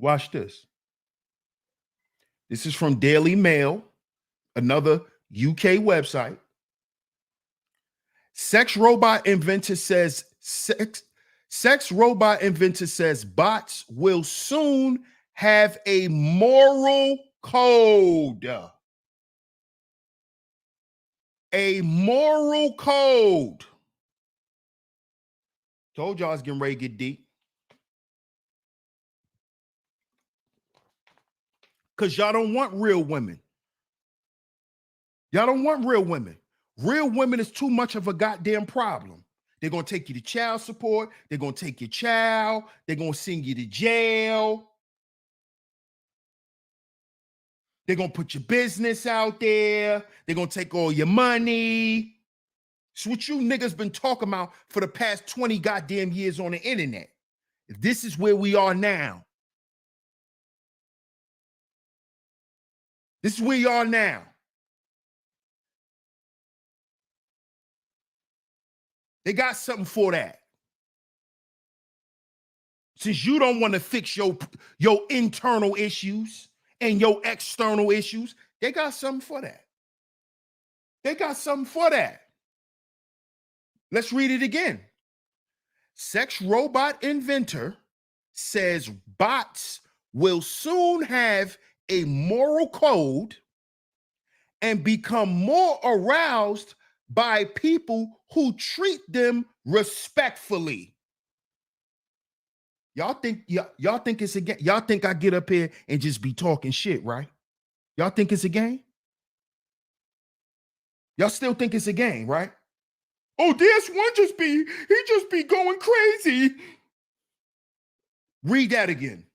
Watch this. This is from Daily Mail, another UK website. Sex robot inventor says bots will soon have a moral code. A moral code. Told y'all it's getting ready to get deep. Because y'all don't want real women. Y'all don't want real women. Real women is too much of a goddamn problem. They're going to take you to child support. They're going to take your child. They're going to send you to jail. They're going to put your business out there. They're going to take all your money. It's what you niggas been talking about for the past 20 goddamn years on the internet. This is where we are now. This is where you are now. They got something for that. Since you don't want to fix your internal issues and your external issues, they got something for that. They got something for that. Let's read it again. Sex robot inventor says bots will soon have a moral code and become more aroused by people who treat them respectfully. Y'all think it's a game? Y'all think I get up here and just be talking shit, right? Y'all think it's a game? Y'all still think it's a game, right? Oh, DS1 just be going crazy. Read that again.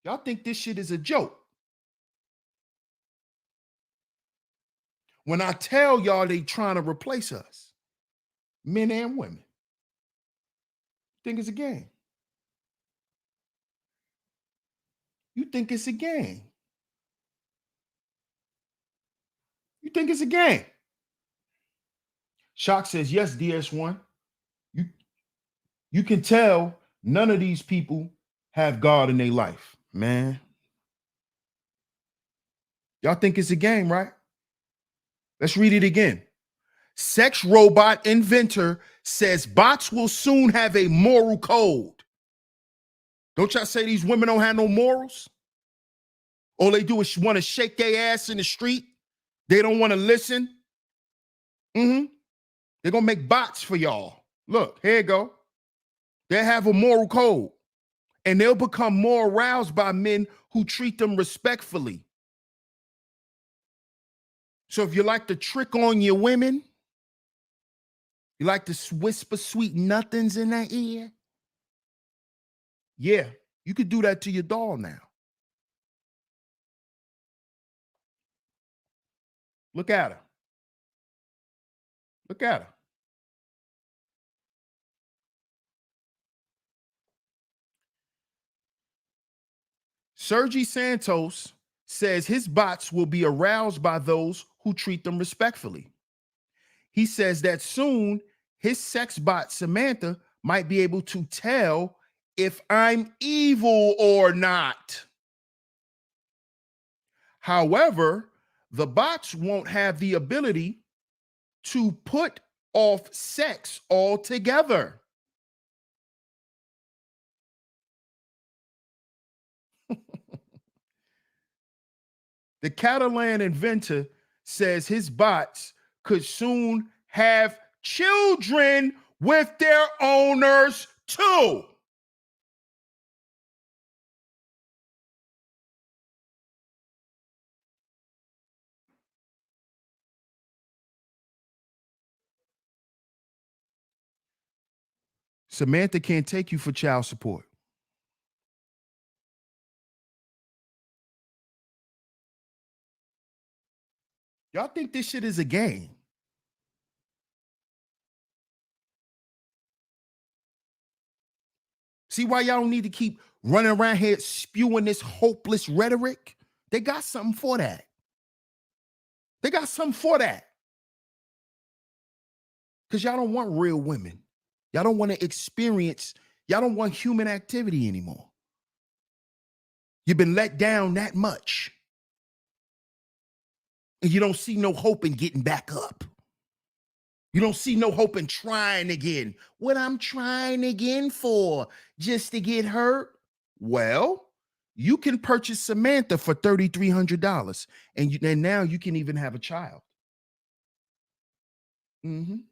Y'all think this shit is a joke. When I tell y'all they trying to replace us, men and women, think it's a game. You think it's a game. You think it's a game. Shock says, yes, DS1. You can tell none of these people have God in their life, man. Y'all think it's a game, right? Let's read it again. Sex robot inventor says bots will soon have a moral code. Don't y'all say these women don't have no morals? All they do is want to shake their ass in the street. They don't want to listen. They're going to make bots for y'all. Look, here you go. They have a moral code. And they'll become more aroused by men who treat them respectfully. So if you like to trick on your women, you like to whisper sweet nothings in their ear, yeah, you could do that to your doll now. Look at her. Look at her. Sergi Santos says his bots will be aroused by those who treat them respectfully. He says that soon his sex bot Samantha might be able to tell if I'm evil or not. However, the bots won't have the ability to put off sex altogether. The Catalan inventor says his bots could soon have children with their owners too. Samantha can't take you for child support. Y'all think this shit is a game? See why y'all don't need to keep running around here spewing this hopeless rhetoric? They got something for that. They got something for that. Because y'all don't want real women. Y'all don't want to experience, y'all don't want human activity anymore. You've been let down that much. And you don't see no hope in getting back up. You don't see no hope in trying again. What I'm trying again for? Just to get hurt? Well, you can purchase Samantha for $3,300 and now you can even have a child. You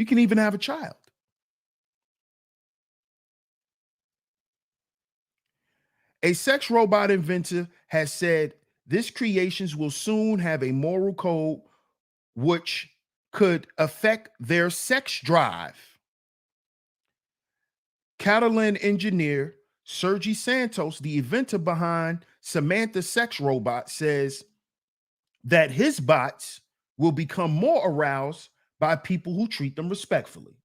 can even have a child. A sex robot inventor has said this creations will soon have a moral code which could affect their sex drive. Catalan engineer Sergi Santos, the inventor behind Samantha sex robot, says that his bots will become more aroused by people who treat them respectfully.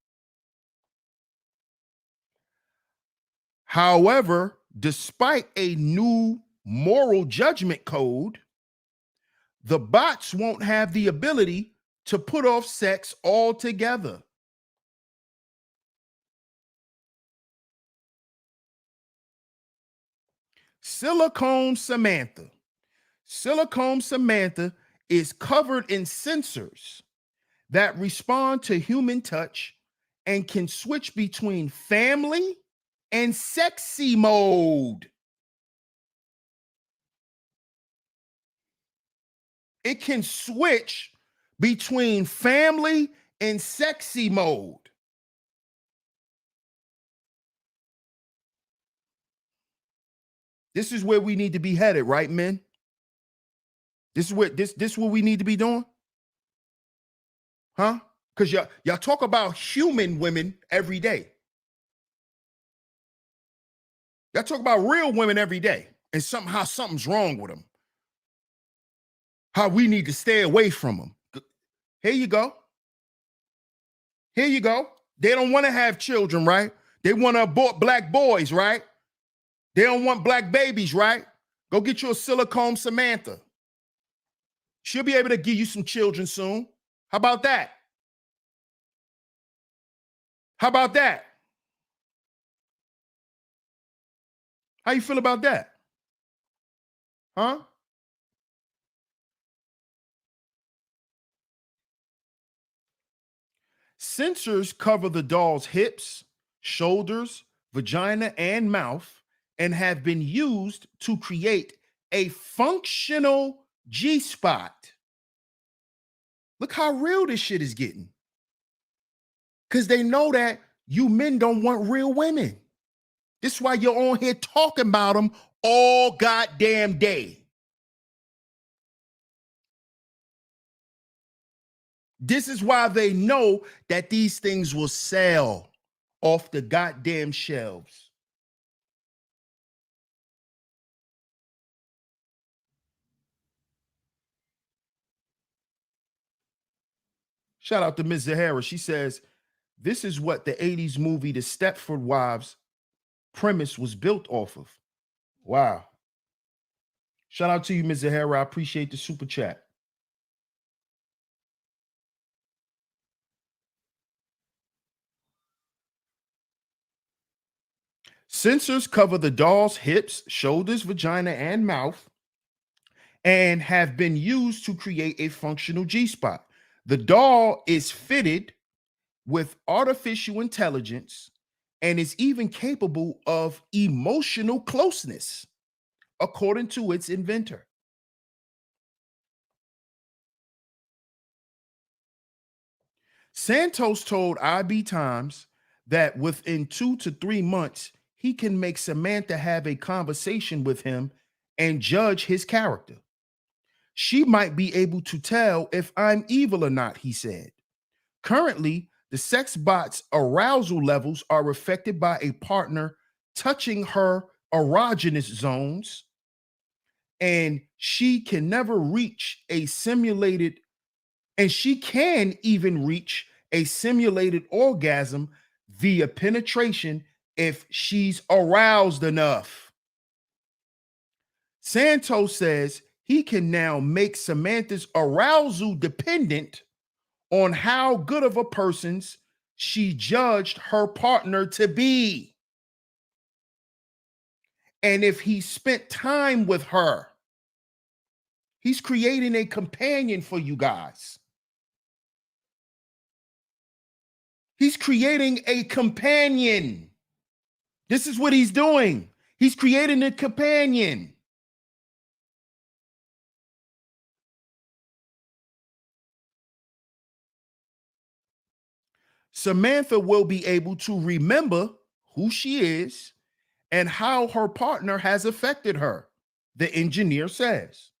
However, despite a new moral judgment code, the bots won't have the ability to put off sex altogether. Silicone Samantha. Silicone Samantha is covered in sensors that respond to human touch and can switch between family and sexy mode. It can switch between family and sexy mode. This is where we need to be headed, right, men? This is what we need to be doing? Huh? Because y'all talk about human women every day. Y'all talk about real women every day, and somehow something's wrong with them. How we need to stay away from them. Here you go. Here you go. They don't want to have children, right? They want to abort black boys, right? They don't want black babies, right? Go get you a silicone Samantha. She'll be able to give you some children soon. How about that? How about that? How you feel about that? Huh? Sensors cover the doll's hips, shoulders, vagina, and mouth and have been used to create a functional G spot. Look how real this shit is getting. Because they know that you men don't want real women. This is why you're on here talking about them all goddamn day. This is why they know that these things will sell off the goddamn shelves. Shout out to Ms. Zahara. She says, this is what the 80s movie The Stepford Wives premise was built off of. Wow. Shout out to you, Ms. Zahara. I appreciate the super chat. Sensors cover the doll's hips, shoulders, vagina, and mouth, and have been used to create a functional G spot. The doll is fitted with artificial intelligence and is even capable of emotional closeness, according to its inventor. Santos told IB Times that within 2 to 3 months, he can make Samantha have a conversation with him and judge his character. She might be able to tell if I'm evil or not, he said. Currently, the sex bot's arousal levels are affected by a partner touching her erogenous zones, and she can never reach a simulated, and she can even reach a simulated orgasm via penetration if she's aroused enough. Santos says he can now make Samantha's arousal dependent on how good of a person's she judged her partner to be. And if he spent time with her, he's creating a companion for you guys. He's creating a companion. This is what he's doing. He's creating a companion. Samantha will be able to remember who she is and how her partner has affected her, the engineer says.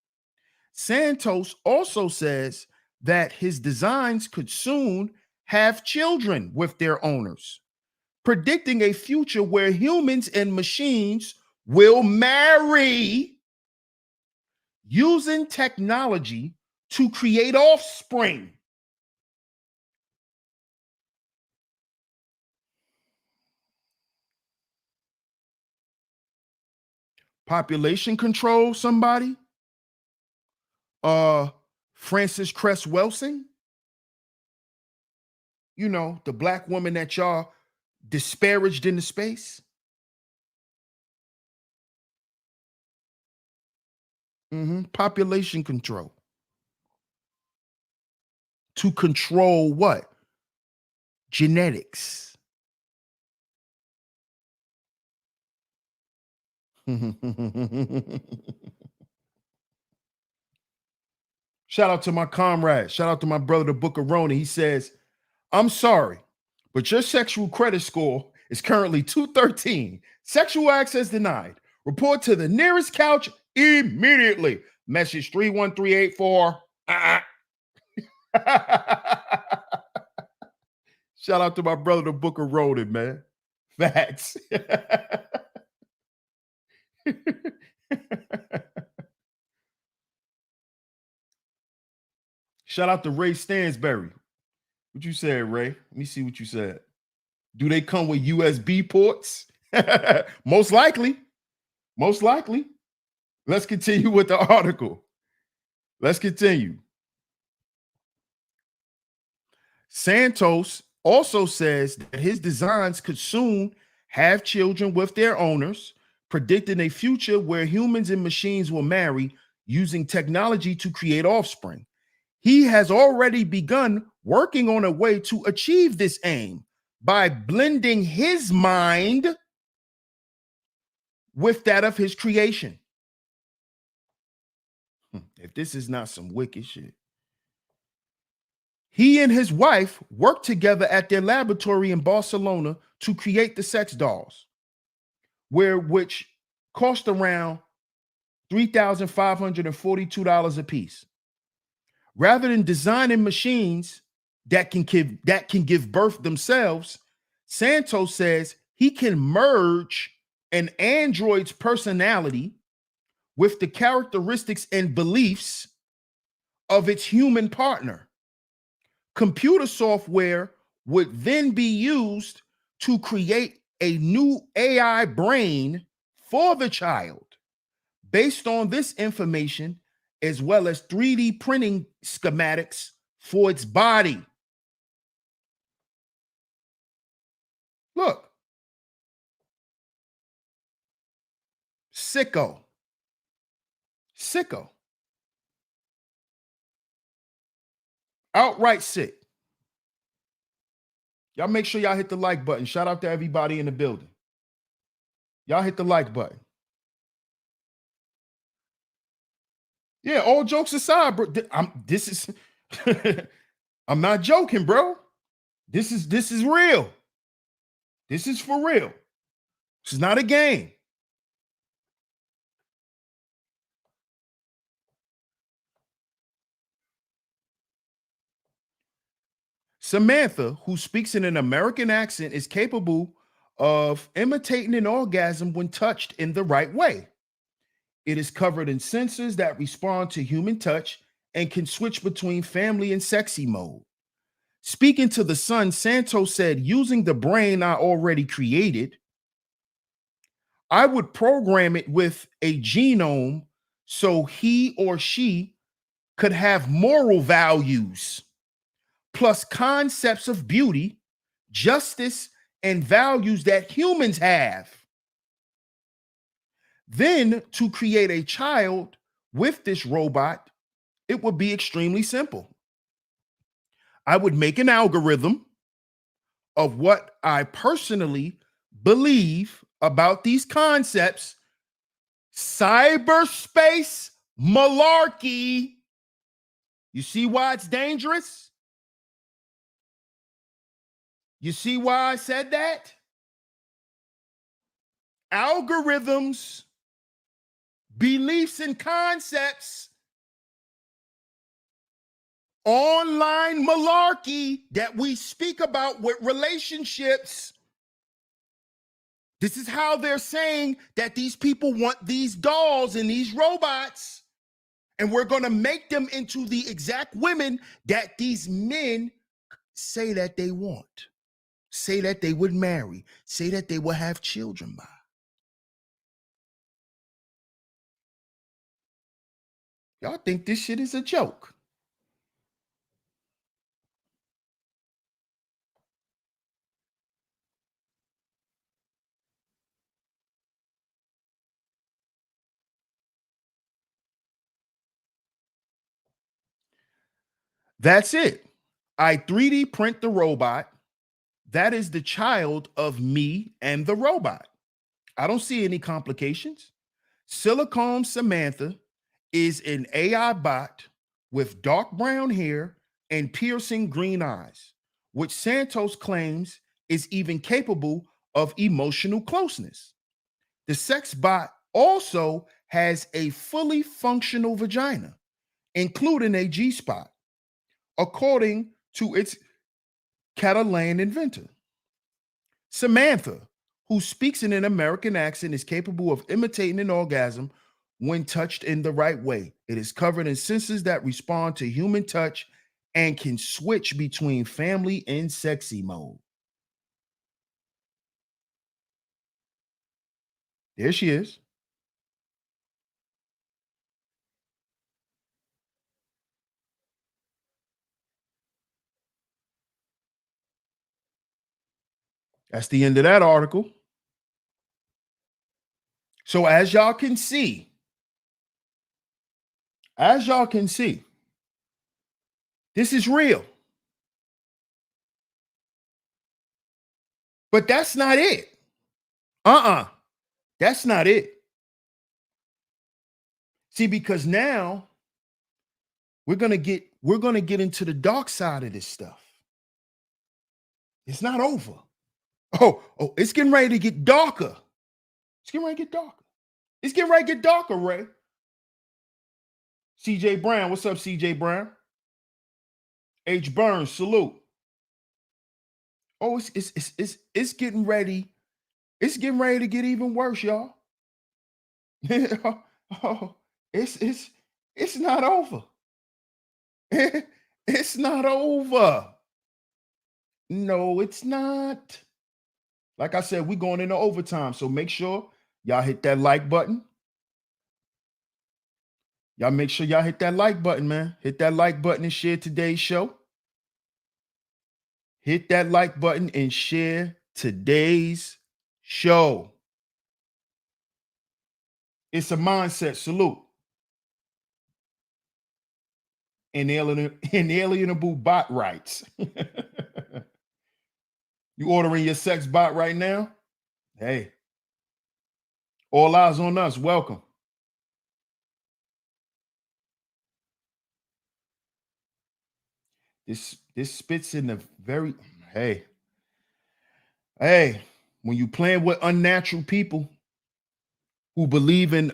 Santos also says that his designs could soon have children with their owners, predicting a future where humans and machines will marry using technology to create offspring. Population control, somebody? Uh Frances Cress Welsing? You know, the black woman that y'all disparaged into space? Population control. To control what? Genetics. Shout out to my comrade. Shout out to my brother, the Book of Rona. He says, I'm sorry, but your sexual credit score is currently 213. Sexual access denied. Report to the nearest couch immediately. Message 31384. Shout out to my brother, the Book of Roden, man. Facts. Shout out to Ray Stansberry. What you said, Ray? Let me see what you said. Do they come with USB ports? Most likely. Most likely. Let's continue with the article. Let's continue. Santos also says that his designs could soon have children with their owners, predicting a future where humans and machines will marry using technology to create offspring. He has already begun working on a way to achieve this aim by blending his mind with that of his creation. If this is not some wicked shit. He and his wife worked together at their laboratory in Barcelona to create the sex dolls, which cost around $3,542 a piece. Rather than designing machines that can give birth themselves, Santos says he can merge an android's personality with the characteristics and beliefs of its human partner. Computer software would then be used to create a new AI brain for the child Based on this information, as well as 3D printing schematics for its body. Look, sicko, sicko, outright sick. Y'all make sure y'all hit the like button. Shout out to everybody in the building. Y'all hit the like button. Yeah, all jokes aside, bro. This is I'm not joking, bro. This is real. This is for real. This is not a game. Samantha, who speaks in an American accent, is capable of imitating an orgasm when touched in the right way. It is covered in sensors that respond to human touch and can switch between family and sexy mode. Speaking to The Sun, Santos said, using the brain I already created, I would program it with a genome so he or she could have moral values, plus concepts of beauty, justice, and values that humans have. Then, to create a child with this robot, it would be extremely simple. I would make an algorithm of what I personally believe about these concepts. Cyberspace malarkey. You see why it's dangerous? You see why I said that? Algorithms, beliefs, and concepts, online malarkey that we speak about with relationships. This is how they're saying that these people want these dolls and these robots, and we're going to make them into the exact women that these men say that they want, say that they would marry, say that they will have children by. Y'all think this shit is a joke. That's it. I 3D print the robot. That is the child of me and the robot. I don't see any complications. Silicone Samantha is an AI bot with dark brown hair and piercing green eyes, which Santos claims is even capable of emotional closeness. The sex bot also has a fully functional vagina, including a G spot, according to its Catalan inventor. Samantha, who speaks in an American accent, is capable of imitating an orgasm when touched in the right way. It is covered in sensors that respond to human touch and can switch between family and sexy mode. There she is. That's the end of that article. So as y'all can see, this is real. But that's not it. That's not it. See, because now we're gonna get into the dark side of this stuff. It's not over. Oh, it's getting ready to get darker. It's getting ready to get darker. It's getting ready to get darker, Ray. CJ Brown, what's up, CJ Brown? H Burns, salute. Oh, it's getting ready. It's getting ready to get even worse, y'all. Oh, it's not over. It's not over. No, it's not. Like I said, we're going into overtime. So make sure y'all hit that like button. Y'all make sure y'all hit that like button, man. Hit that like button and share today's show. Hit that like button and share today's show. It's a mindset. Salute. Inalienable bot rights. You ordering your sex bot right now? Hey, all eyes on us. Welcome. This spits in the very hey. When you playing with unnatural people who believe in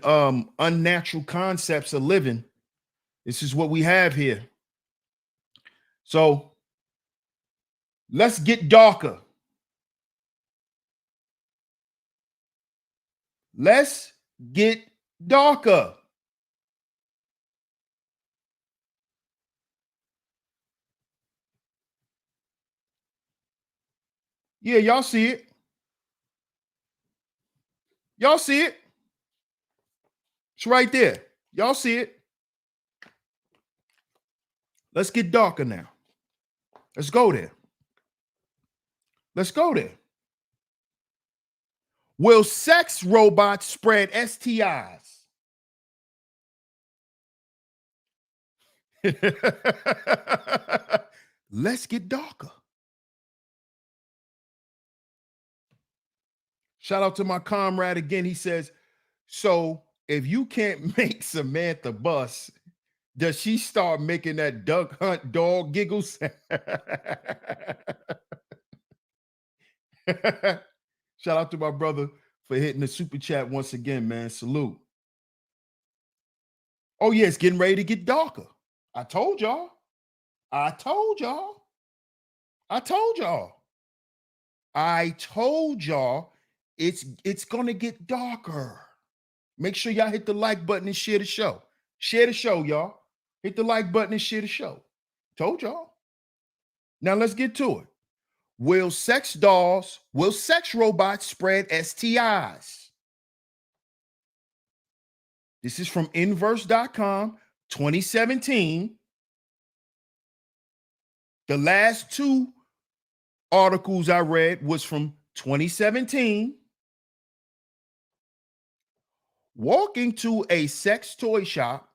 unnatural concepts of living, this is what we have here. So let's get darker. Let's get darker. Yeah, y'all see it. Y'all see it. It's right there. Y'all see it. Let's get darker now. Let's go there. Let's go there. Will sex robots spread STIs? Let's get darker. Shout out to my comrade again. He says, so if you can't make Samantha bust, does she start making that duck hunt dog giggles? Shout out to my brother for hitting the super chat once again, man. Salute. Oh, yeah, it's getting ready to get darker. I told y'all. I told y'all. I told y'all. I told y'all it's gonna get darker. Make sure y'all hit the like button and share the show. Share the show, y'all. Hit the like button and share the show. Told y'all. Now let's get to it. Will sex robots spread STIs? This is from inverse.com, 2017. The last two articles I read was from 2017. Walk into a sex toy shop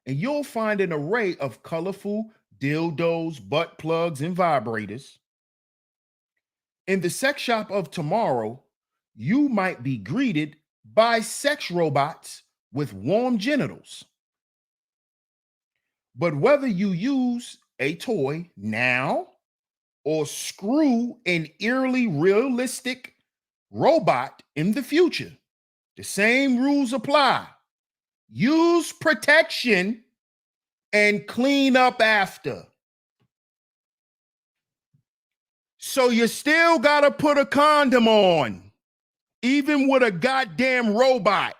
and you'll find an array of colorful dildos, butt plugs, and vibrators. In the sex shop of tomorrow, you might be greeted by sex robots with warm genitals. But whether you use a toy now or screw an eerily realistic robot in the future, the same rules apply. Use protection and clean up after. So you still got to put a condom on, even with a goddamn robot.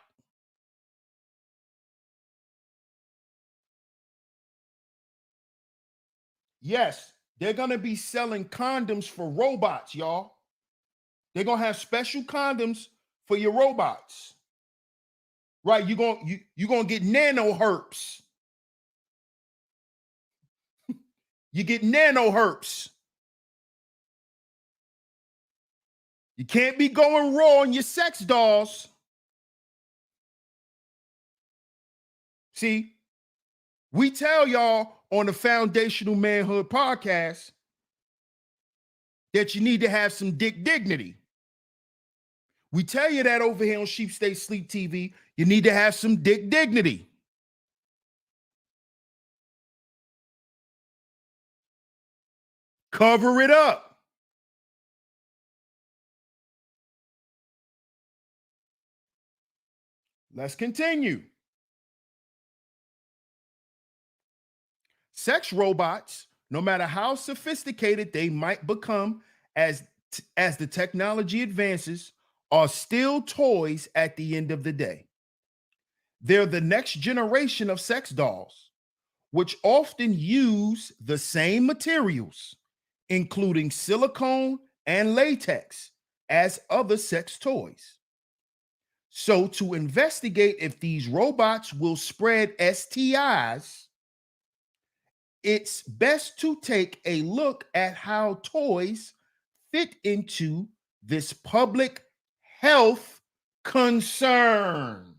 Yes, they're going to be selling condoms for robots, y'all. They're going to have special condoms for your robots. Right, you're going to get nano herpes. You get nano herpes. You can't be going raw on your sex dolls. See, we tell y'all on the Foundational Manhood podcast that you need to have some dick dignity. We tell you that over here on SheepStaysLeepTV. You need to have some dick dignity. Cover it up. Let's continue. Sex robots, no matter how sophisticated they might become as the technology advances, are still toys at the end of the day. They're the next generation of sex dolls, which often use the same materials, including silicone and latex, as other sex toys. So, to investigate if these robots will spread STIs, it's best to take a look at how toys fit into this public health concern.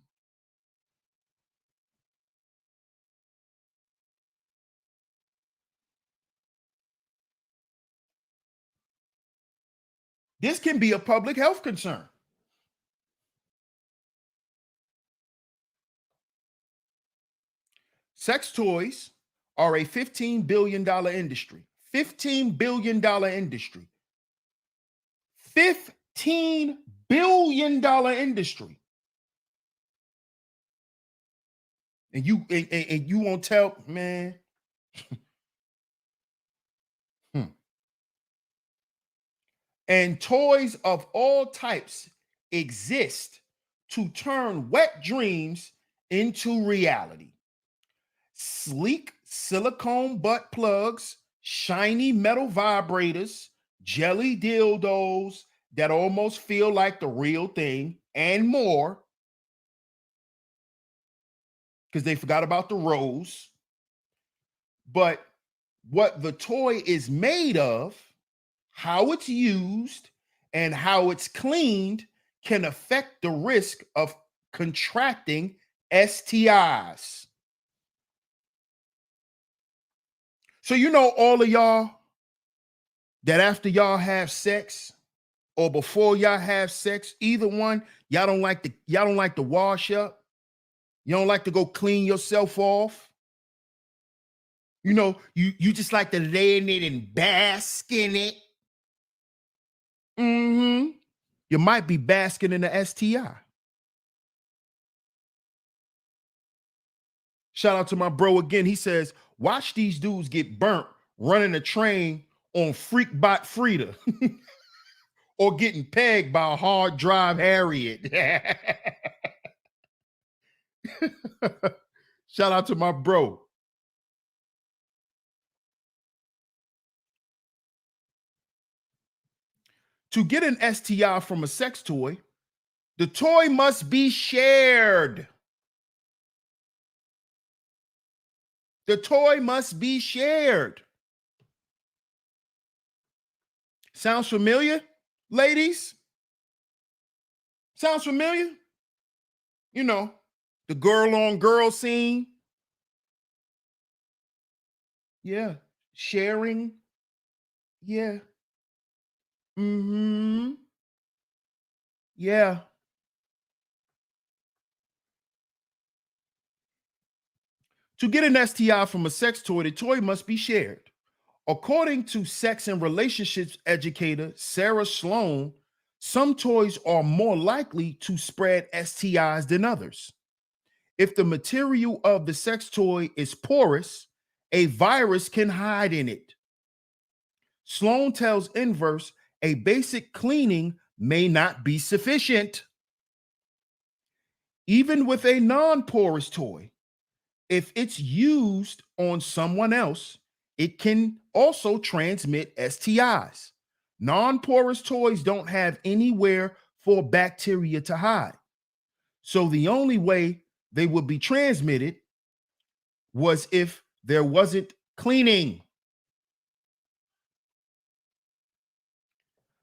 This can be a public health concern. Sex toys are a $15 billion industry. $15 billion industry. $15 billion industry. And you won't tell, man. Hmm. And toys of all types exist to turn wet dreams into reality. Sleek silicone butt plugs, shiny metal vibrators, jelly dildos that almost feel like the real thing, and more, because they forgot about the rose. But what the toy is made of, how it's used, and how it's cleaned can affect the risk of contracting STIs. So, all of y'all that after y'all have sex or before y'all have sex, either one, y'all don't like to wash up. You don't like to go clean yourself off. You just like to lay in it and bask in it. You might be basking in the STI. Shout out to my bro again. He says, watch these dudes get burnt running a train on Freakbot Frida or getting pegged by a hard drive Harriet. Shout out to my bro. To get an STI from a sex toy, the toy must be shared. The toy must be shared. Sounds familiar, ladies? Sounds familiar? The girl on girl scene. Yeah. Sharing. Yeah. Yeah. To get an STI from a sex toy, the toy must be shared. According to sex and relationships educator Sarah Sloan, some toys are more likely to spread STIs than others. If the material of the sex toy is porous, a virus can hide in it. Sloan tells Inverse a basic cleaning may not be sufficient. Even with a non-porous toy, if it's used on someone else, it can also transmit STIs. Non-porous toys don't have anywhere for bacteria to hide. So the only way they would be transmitted was if there wasn't cleaning.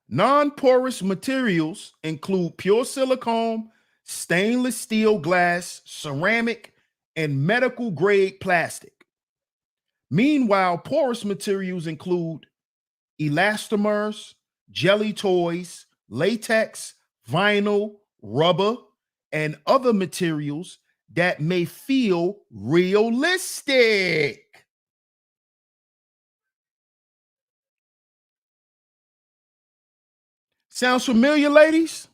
Non-porous materials include pure silicone, stainless steel glass, ceramic, and medical grade plastic. Meanwhile, porous materials include elastomers, jelly toys, latex, vinyl, rubber, and other materials that may feel realistic. Sounds familiar, ladies?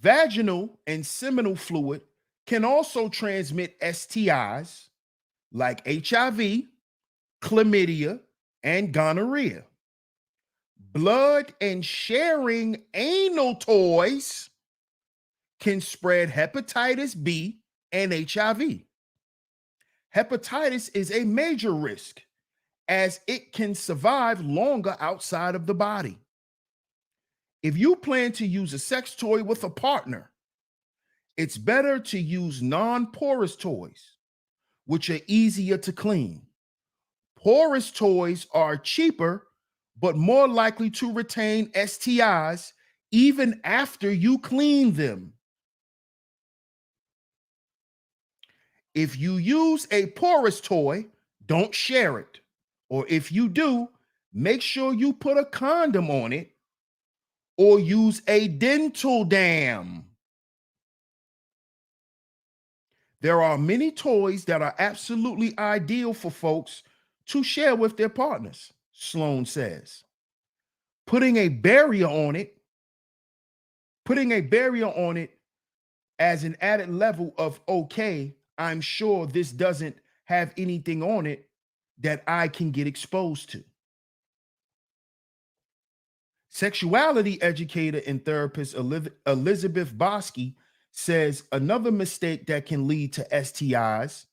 Vaginal and seminal fluid can also transmit STIs like HIV, chlamydia, and gonorrhea. Blood and sharing anal toys can spread hepatitis B and HIV. Hepatitis is a major risk, as it can survive longer outside of the body. If you plan to use a sex toy with a partner, it's better to use non porous toys, which are easier to clean. Porous toys are cheaper, but more likely to retain STIs even after you clean them. If you use a porous toy, don't share it. Or if you do, make sure you put a condom on it or use a dental dam. There are many toys that are absolutely ideal for folks to share with their partners, Sloan says. Putting a barrier on it, putting a barrier on it as an added level of okay, I'm sure this doesn't have anything on it that I can get exposed to. Sexuality educator and therapist Elizabeth Bosky says another mistake that can lead to STIs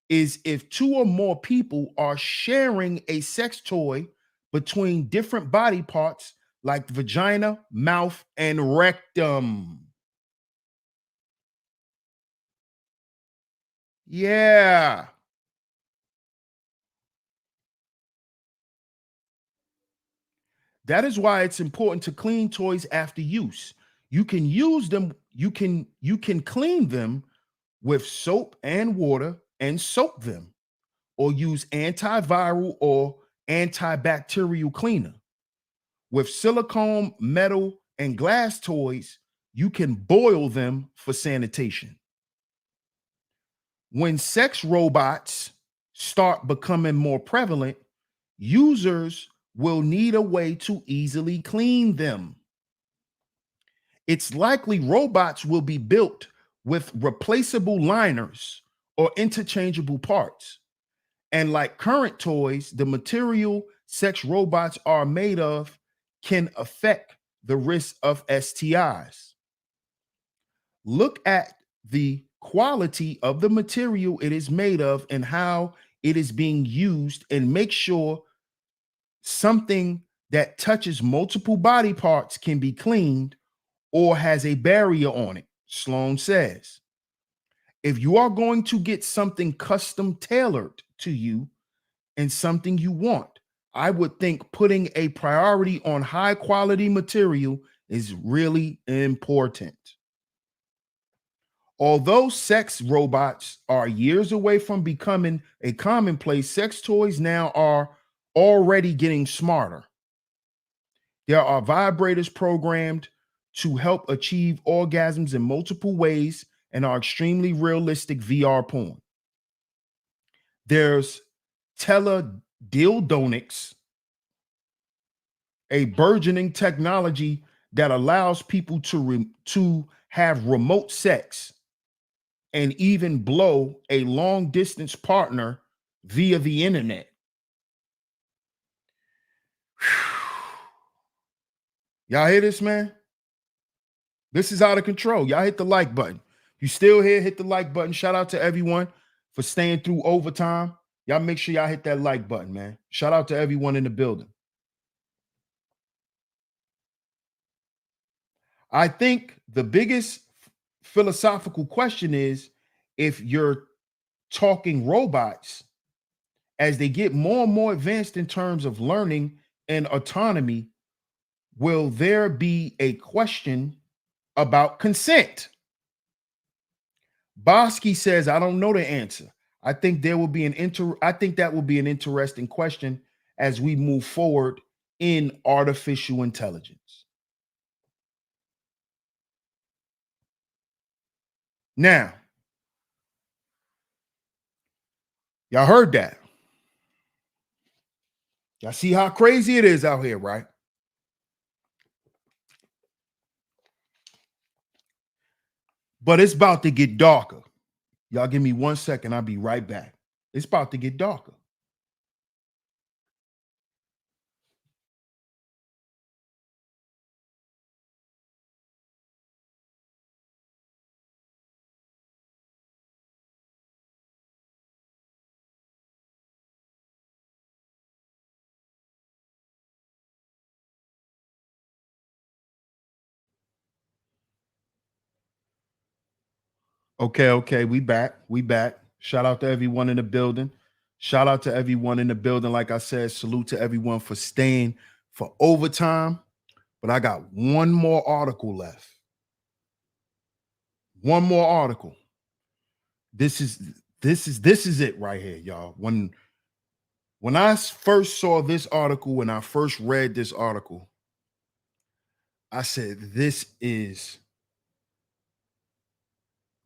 is if two or more people are sharing a sex toy between different body parts like the vagina, mouth, and rectum. Yeah. That is why it's important to clean toys after use. You can use them, you can clean them with soap and water and soak them, or use antiviral or antibacterial cleaner. With silicone, metal, and glass toys, you can boil them for sanitation. When sex robots start becoming more prevalent, users will need a way to easily clean them. It's likely robots will be built with replaceable liners or interchangeable parts. And like current toys, the material sex robots are made of can affect the risk of STIs. Look at the quality of the material it is made of and how it is being used, and make sure something that touches multiple body parts can be cleaned or has a barrier on it, Sloan says. If you are going to get something custom tailored to you and something you want, I would think putting a priority on high quality material is really important. Although sex robots are years away from becoming a commonplace, sex toys now are already getting smarter. There are vibrators programmed to help achieve orgasms in multiple ways and are extremely realistic VR porn. There's teledildonics, a burgeoning technology that allows people to have remote sex and even blow a long distance partner via the internet. Y'all hear this, man? This is out of control. Y'all hit the like button. If you still here, hit the like button. Shout out to everyone for staying through overtime. Y'all make sure y'all hit that like button, man. Shout out to everyone in the building. I think the biggest philosophical question is, if you're talking robots, as they get more and more advanced in terms of learning and autonomy, will there be a question about consent? Bosky says, I don't know the answer. I think there will be I think that will be an interesting question as we move forward in artificial intelligence. Now, y'all heard that. Y'all see how crazy it is out here, right? But it's about to get darker. Y'all give me 1 second. I'll be right back. It's about to get darker. Okay. We back. We back. Shout out to everyone in the building. Shout out to everyone in the building. Like I said, salute to everyone for staying for overtime. But I got one more article left. One more article. This is it right here, y'all. When I first saw this article, when I first read this article, I said, this is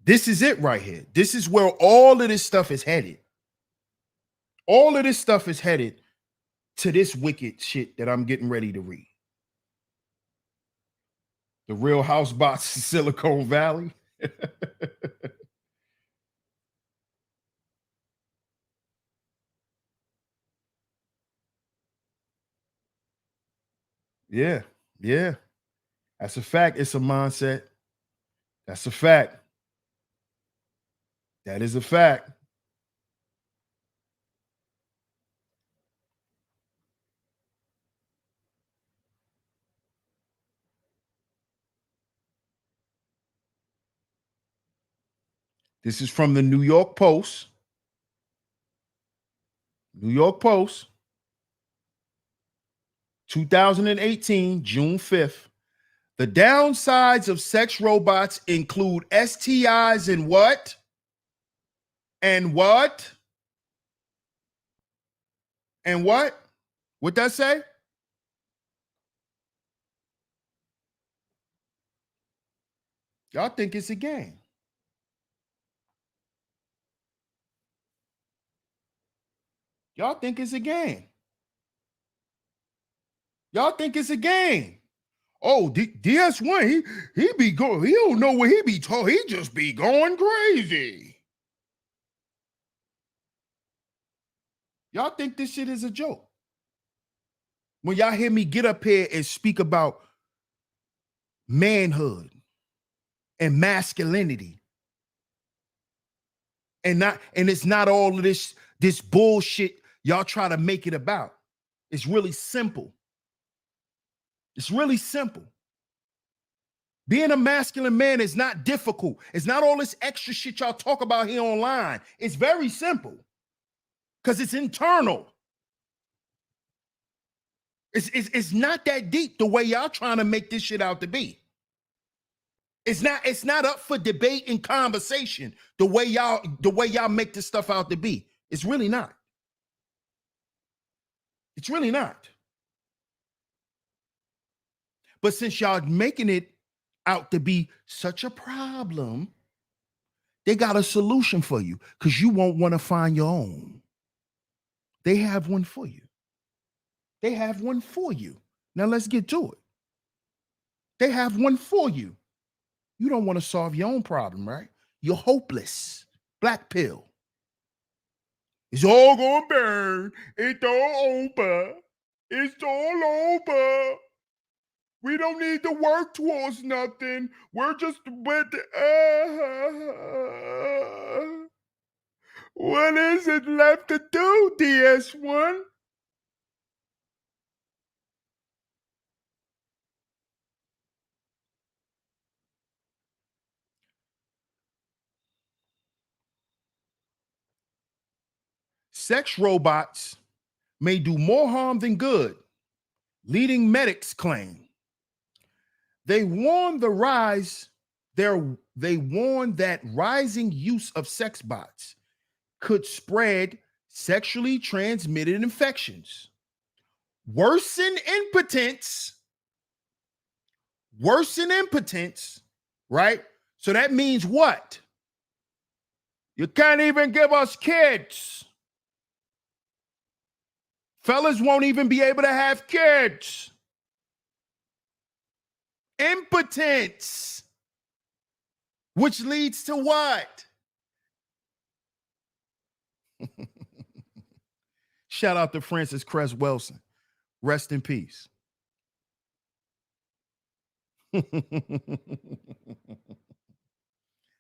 it right here. This is where all of this stuff is headed. All of this stuff is headed to this wicked shit that I'm getting ready to read. The Real House Bots Silicon Valley. Yeah. That's a fact. It's a mindset. That's a fact. That is a fact. This is from the New York Post. New York Post, 2018, June 5th. The downsides of sex robots include STIs and what? And what? And what? What that say? Y'all think it's a game. Y'all think it's a game. Y'all think it's a game. Oh, DS1, he be going, he don't know what he be told. He just be going crazy. Y'all think this shit is a joke. When y'all hear me get up here and speak about manhood and masculinity, and it's not all of this bullshit y'all try to make it about. It's really simple. It's really simple. Being a masculine man is not difficult. It's not all this extra shit y'all talk about here online. It's very simple because it's internal. It's not that deep the way y'all trying to make this shit out to be. It's not up for debate and conversation the way y'all make this stuff out to be. It's really not. It's really not. But since y'all making it out to be such a problem, they got a solution for you because you won't want to find your own. They have one for you. They have one for you. Now let's get to it. They have one for you. You don't want to solve your own problem, right? You're hopeless. Black pill. It's all gonna burn. It's all over. It's all over. We don't need to work towards nothing. We're just with what is it left to do, DS1? Sex robots may do more harm than good, leading medics claim. They warn that rising use of sex bots could spread sexually transmitted infections, worsen impotence, right? So that means what? You can't even give us kids. Fellas won't even be able to have kids. Impotence, which leads to what? Shout out to Francis Cress Wilson. Rest in peace.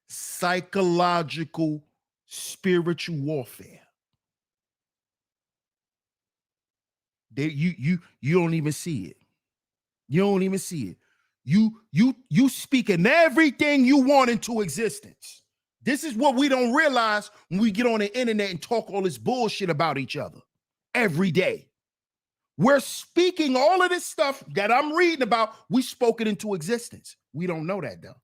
Psychological, spiritual warfare. You don't even see it. You don't even see it. You speaking everything you want into existence. This is what we don't realize when we get on the internet and talk all this bullshit about each other every day. We're speaking all of this stuff that I'm reading about. We spoke it into existence. We don't know that though,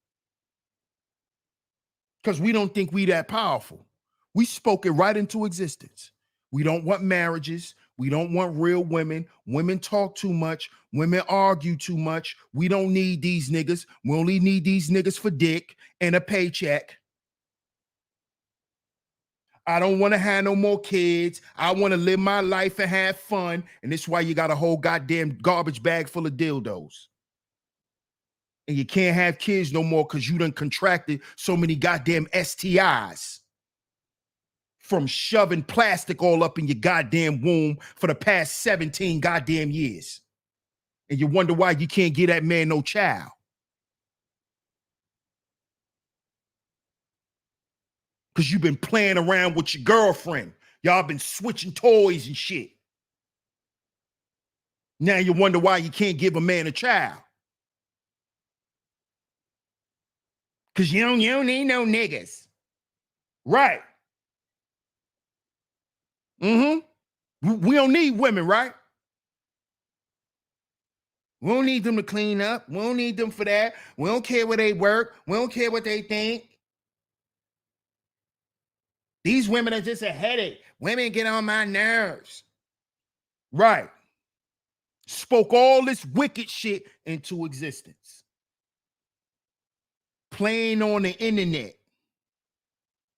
because we don't think we that powerful. We spoke it right into existence. We don't want marriages. We don't want real women. Women talk too much. Women argue too much. We don't need these niggas. We only need these niggas for dick and a paycheck. I don't want to have no more kids. I want to live my life and have fun. And this is why you got a whole goddamn garbage bag full of dildos. And you can't have kids no more because you done contracted so many goddamn STIs from shoving plastic all up in your goddamn womb for the past 17 goddamn years. And you wonder why you can't get that man no child. Because you've been playing around with your girlfriend. Y'all been switching toys and shit. Now you wonder why you can't give a man a child. Because you don't need no niggas. Right. We don't need women, right? We don't need them to clean up. We don't need them for that. We don't care where they work. We don't care what they think. These women are just a headache. Women get on my nerves. Right. Spoke all this wicked shit into existence. Playing on the internet.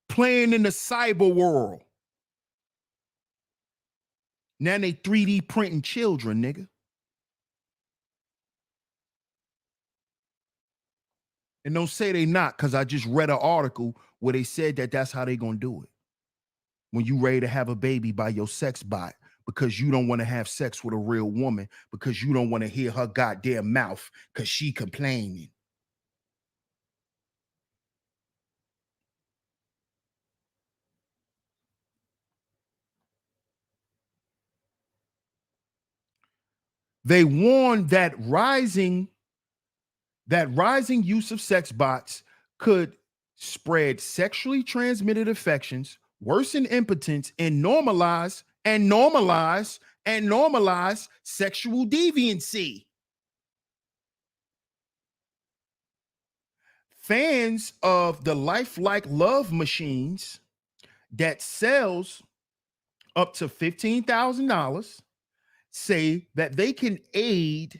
Playing in the cyber world. Now they 3D printing children, nigga. And don't say they not, because I just read an article where they said that that's how they gonna do it. When you ready to have a baby by your sex bot, because you don't want to have sex with a real woman, because you don't want to hear her goddamn mouth because she complaining. They warned that rising use of sex bots could spread sexually transmitted infections, worsen impotence, and normalize sexual deviancy. Fans of the lifelike love machines that sells up to $15,000 say that they can aid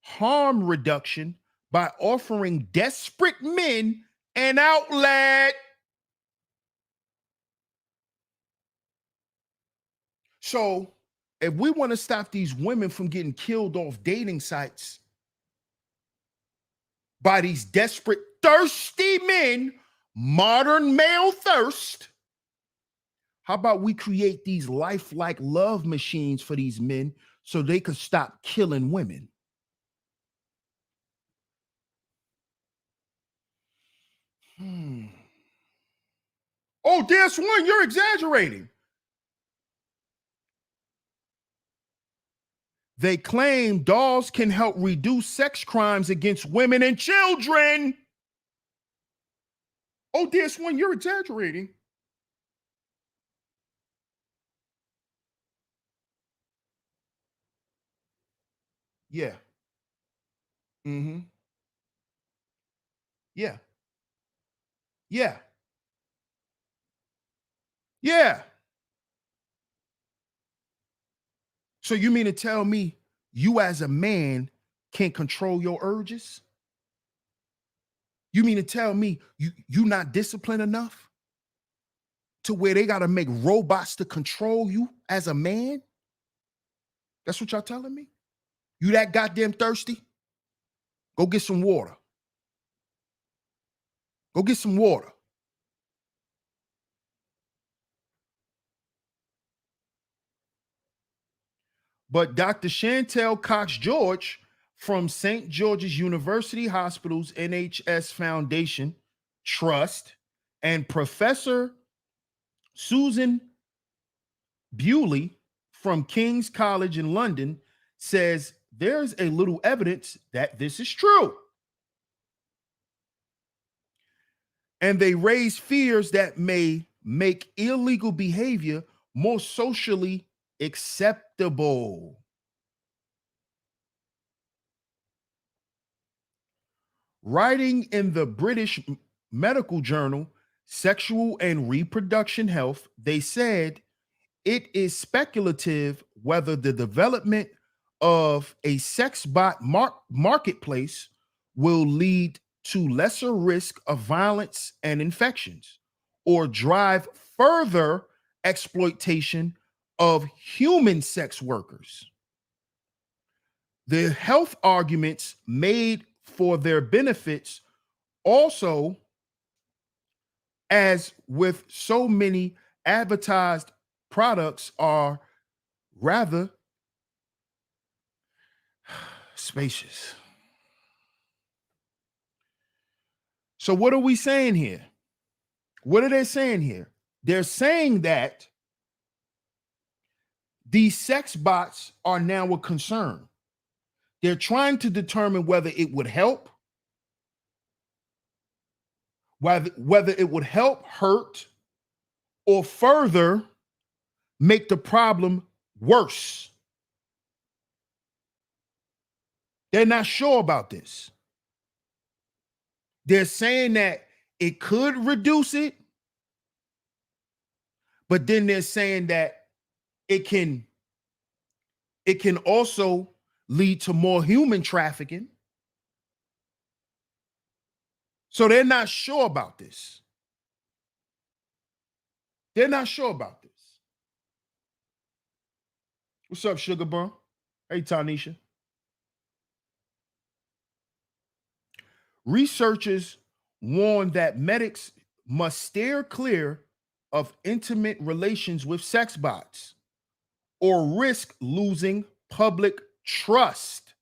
harm reduction by offering desperate men an outlet. So if we want to stop these women from getting killed off dating sites by these desperate, thirsty men, modern male thirst, how about we create these lifelike love machines for these men so they could stop killing women? Oh, this one, you're exaggerating. They claim dolls can help reduce sex crimes against women and children. Oh, this one, you're exaggerating. Yeah. Yeah. Yeah. Yeah. So you mean to tell me you as a man can't control your urges? You mean to tell me you not disciplined enough to where they got to make robots to control you as a man? That's what y'all telling me? You that goddamn thirsty? Go get some water. Go get some water. But Dr. Chantel Cox George from St. George's University Hospital's NHS Foundation Trust and Professor Susan Bewley from King's College in London says there's a little evidence that this is true. And they raise fears that may make illegal behavior more socially acceptable. Writing in the British medical journal, Sexual and Reproduction Health, they said it is speculative whether the development of a sex bot marketplace will lead to lesser risk of violence and infections or drive further exploitation of human sex workers. The health arguments made for their benefits also, as with so many advertised products, are rather spacious. So, what are we saying here? What are they saying here? They're saying that these sex bots are now a concern. They're trying to determine whether it would help, whether it would help, hurt, or further make the problem worse. They're not sure about this. They're saying that it could reduce it, but then they're saying that it can also lead to more human trafficking. So they're not sure about this. They're not sure about this. What's up, Sugar Bun? Hey, Tanisha. Researchers warn that medics must steer clear of intimate relations with sex bots or risk losing public trust.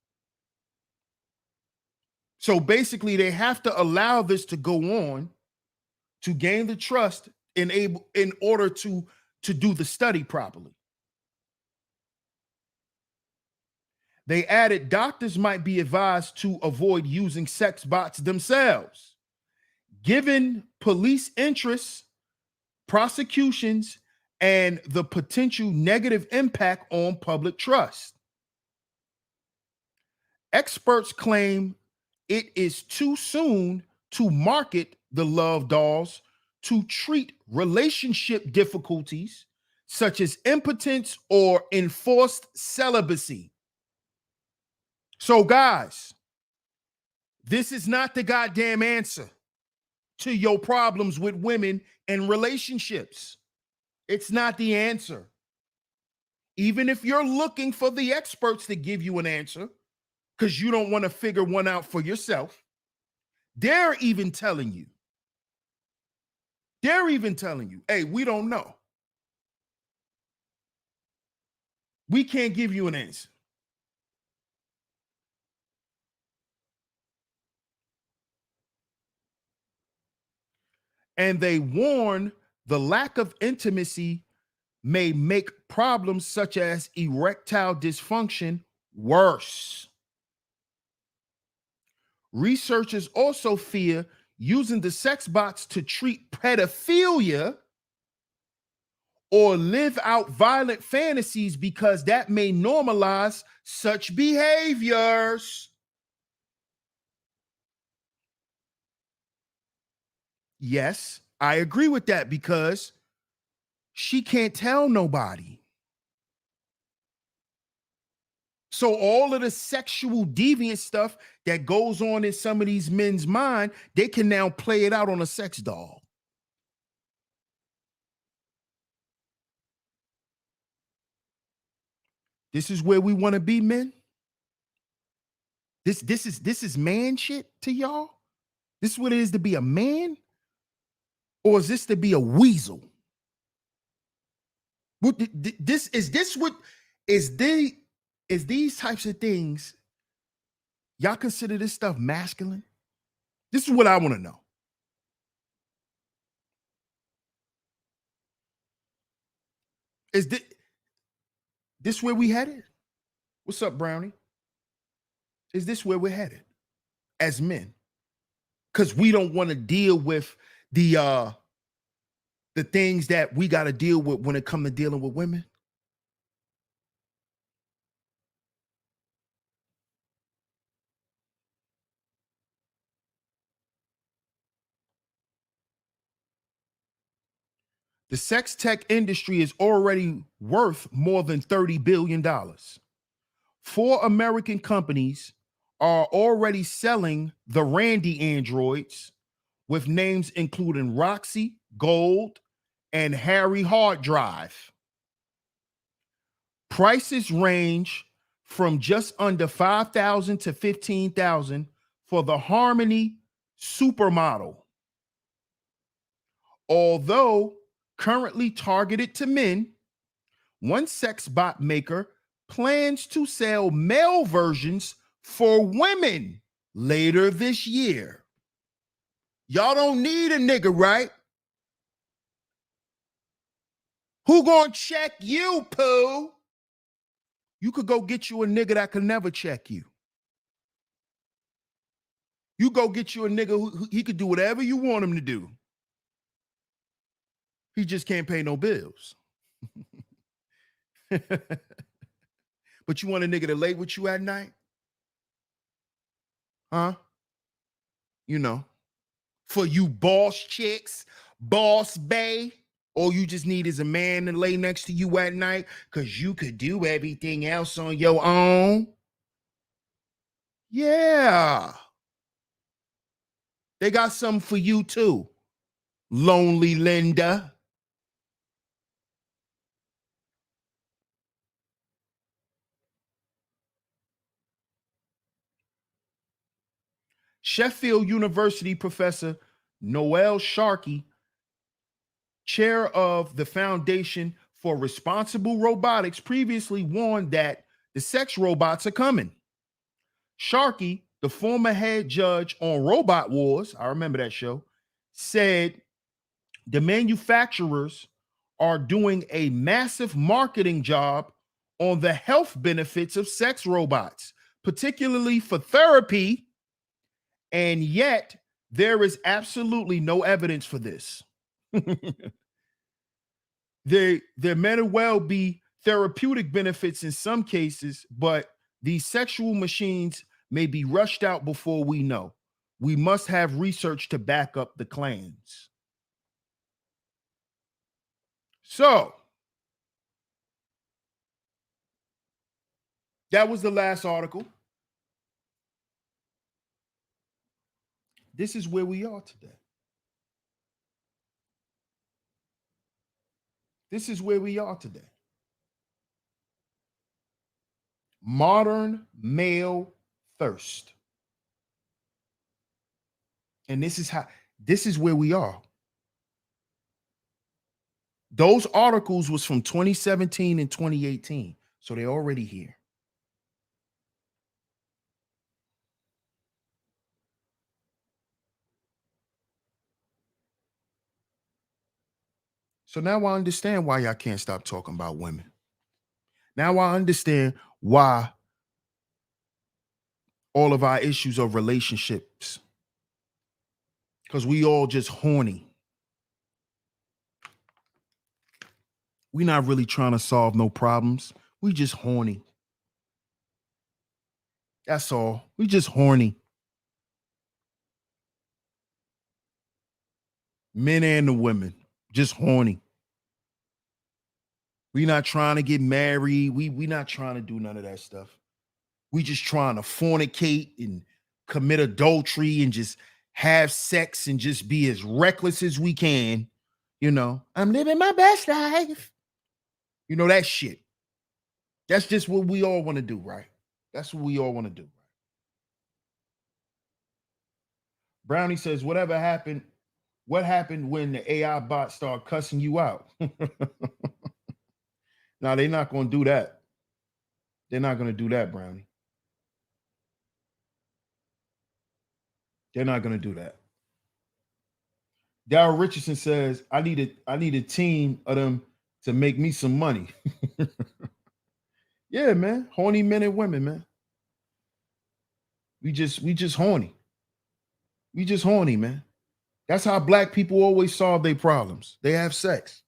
So basically, they have to allow this to go on to gain the trust in order to do the study properly. They added doctors might be advised to avoid using sex bots themselves, given police interests, prosecutions, and the potential negative impact on public trust. Experts claim it is too soon to market the love dolls to treat relationship difficulties such as impotence or enforced celibacy. So, guys, this is not the goddamn answer to your problems with women and relationships. It's not the answer. Even if you're looking for the experts to give you an answer because you don't want to figure one out for yourself, they're even telling you, hey, we don't know. We can't give you an answer. And they warn the lack of intimacy may make problems such as erectile dysfunction worse. Researchers also fear using the sex bots to treat pedophilia or live out violent fantasies because that may normalize such behaviors. Yes, I agree with that because she can't tell nobody. So all of the sexual deviant stuff that goes on in some of these men's mind, they can now play it out on a sex doll. This is where we want to be, men. This is man shit to y'all. This is what it is to be a man, or is this to be a weasel? What this what is these types of things? Y'all consider this stuff masculine? This is what I want to know. Is this where we headed? What's up, Brownie? Is this where we're headed as men? Because we don't want to deal with the things that we got to deal with when it comes to dealing with women? The sex tech industry is already worth more than $30 billion. Four American companies are already selling the Randy androids with names including Roxy, Gold, and Harry Hard Drive. Prices range from just under 5,000 to 15,000 for the Harmony Supermodel. Although currently targeted to men, one sex bot maker plans to sell male versions for women later this year. Y'all don't need a nigga, right? Who gonna check you, Pooh? You could go get you a nigga that could never check you. You go get you a nigga who he could do whatever you want him to do. He just can't pay no bills. But you want a nigga to lay with you at night? Huh? You know, for you boss chicks, boss bae, all you just need is a man to lay next to you at night because you could do everything else on your own. Yeah. They got something for you too, lonely Linda. Sheffield University professor Noel Sharkey, chair of the Foundation for Responsible Robotics, previously warned that the sex robots are coming. Sharkey, the former head judge on Robot Wars, I remember that show, said the manufacturers are doing a massive marketing job on the health benefits of sex robots, particularly for therapy, and yet there is absolutely no evidence for this. There may well be therapeutic benefits in some cases, but these sexual machines may be rushed out before we know. We must have research to back up the claims. So that was the last article. This is where we are today. This is where we are today. Modern male thirst. And this is where we are. Those articles was from 2017 and 2018. So they're already here. So now I understand why y'all can't stop talking about women. Now I understand why all of our issues are relationships. Because we all just horny. We're not really trying to solve no problems. We just horny. That's all. We just horny. Men and the women. Just horny. We not trying to get married. We not trying to do none of that stuff. We just trying to fornicate and commit adultery and just have sex and just be as reckless as we can. You know, I'm living my best life. You know, that shit. That's just what we all want to do, right? That's what we all want to do. Brownie says, whatever happened, what happened when the AI bot start cussing you out? Now, they're not going to do that. They're not going to do that, Brownie. They're not going to do that. Darryl Richardson says, I need a team of them to make me some money. Yeah, man. Horny men and women, man. We just horny. We just horny, man. That's how black people always solve their problems. They have sex.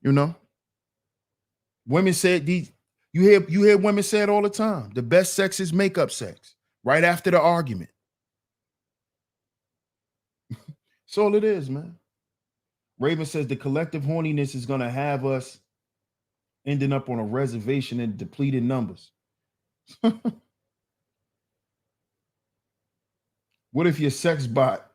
You know, women said these. You hear women say it all the time. The best sex is makeup sex. Right after the argument. That's all it is, man. Raven says the collective horniness is gonna have us ending up on a reservation in depleted numbers. What if your sex bot?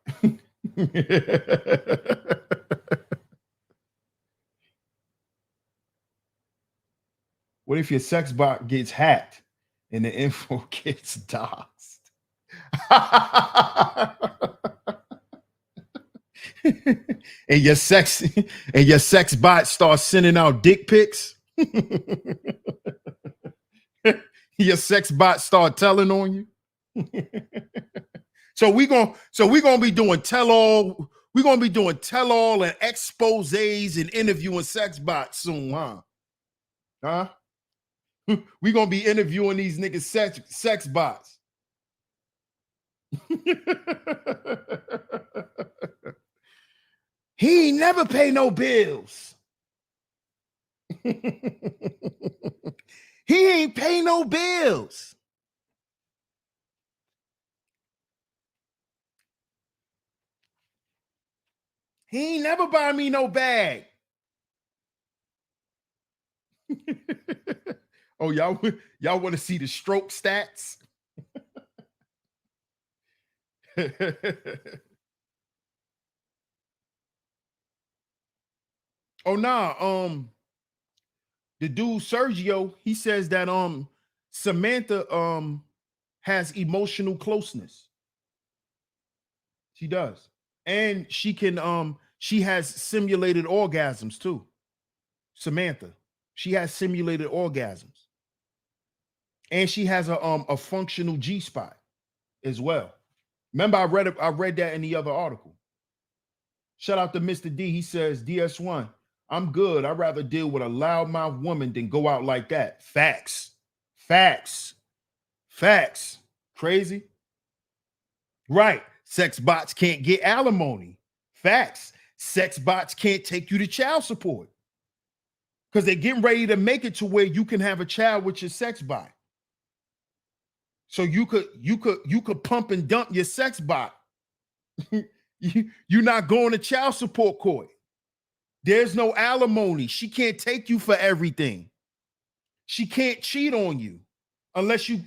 What if your sex bot gets hacked and the info gets doxxed? and your sex bot starts sending out dick pics. Your sex bot start telling on you. So we're gonna be doing tell all. We're gonna be doing tell all and exposés and interviewing sex bots soon, huh? Huh? We're gonna be interviewing these niggas sex bots. He ain't never pay no bills. He ain't pay no bills. He ain't never buy me no bag. Oh, y'all want to see the stroke stats? Oh nah, the dude Sergio, he says that Samantha has emotional closeness. She does. And she has simulated orgasms too. Samantha. She has simulated orgasms. And she has a functional G spot as well. Remember, I read that in the other article. Shout out to Mr. D. He says, DS1, I'm good. I'd rather deal with a loudmouth woman than go out like that. Facts. Facts. Facts. Crazy. Right. Sex bots can't get alimony. Facts. Sex bots can't take you to child support. Because they're getting ready to make it to where you can have a child with your sex bot. So you could pump and dump your sex bot. You're not going to child support court. There's no alimony. She can't take you for everything. She can't cheat on you unless you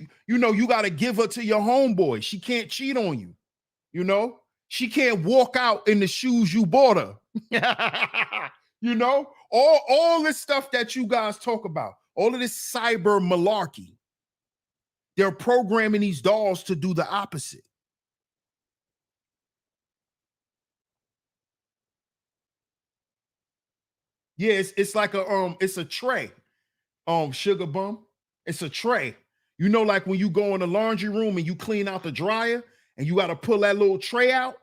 got to give her to your homeboy. She can't cheat on you. You know, she can't walk out in the shoes you bought her. You know, all this stuff that you guys talk about, all of this cyber malarkey. They're programming these dolls to do the opposite. Yeah, it's like it's a tray. Sugar bum. It's a tray. You know, like when you go in the laundry room and you clean out the dryer and you got to pull that little tray out.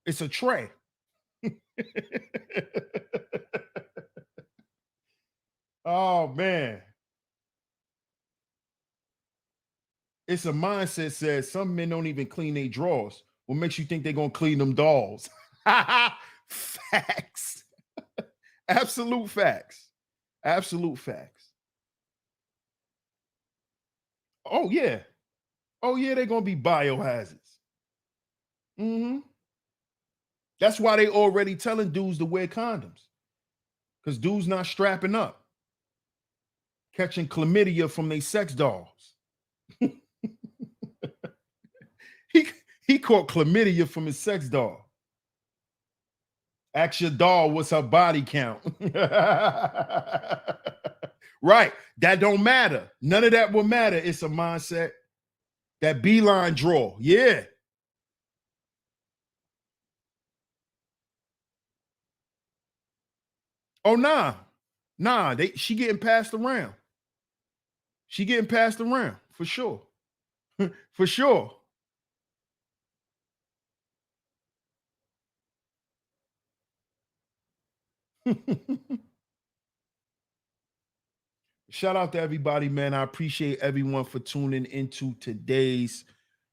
It's a tray. Oh man. It's a mindset says some men don't even clean their drawers. What makes you think they're gonna clean them dolls? Facts. Absolute facts. Absolute facts. Oh yeah. Oh yeah, they're gonna be biohazards. Mm-hmm. That's why they already telling dudes to wear condoms. Because dudes not strapping up, catching chlamydia from their sex dolls. he caught chlamydia from his sex doll. Ask your doll what's her body count. Right. That don't matter. None of that will matter. It's a mindset. That beeline draw. Yeah. Oh nah. Nah, she getting passed around. She getting passed around for sure. For sure. Shout out to everybody, man. I appreciate everyone for tuning into today's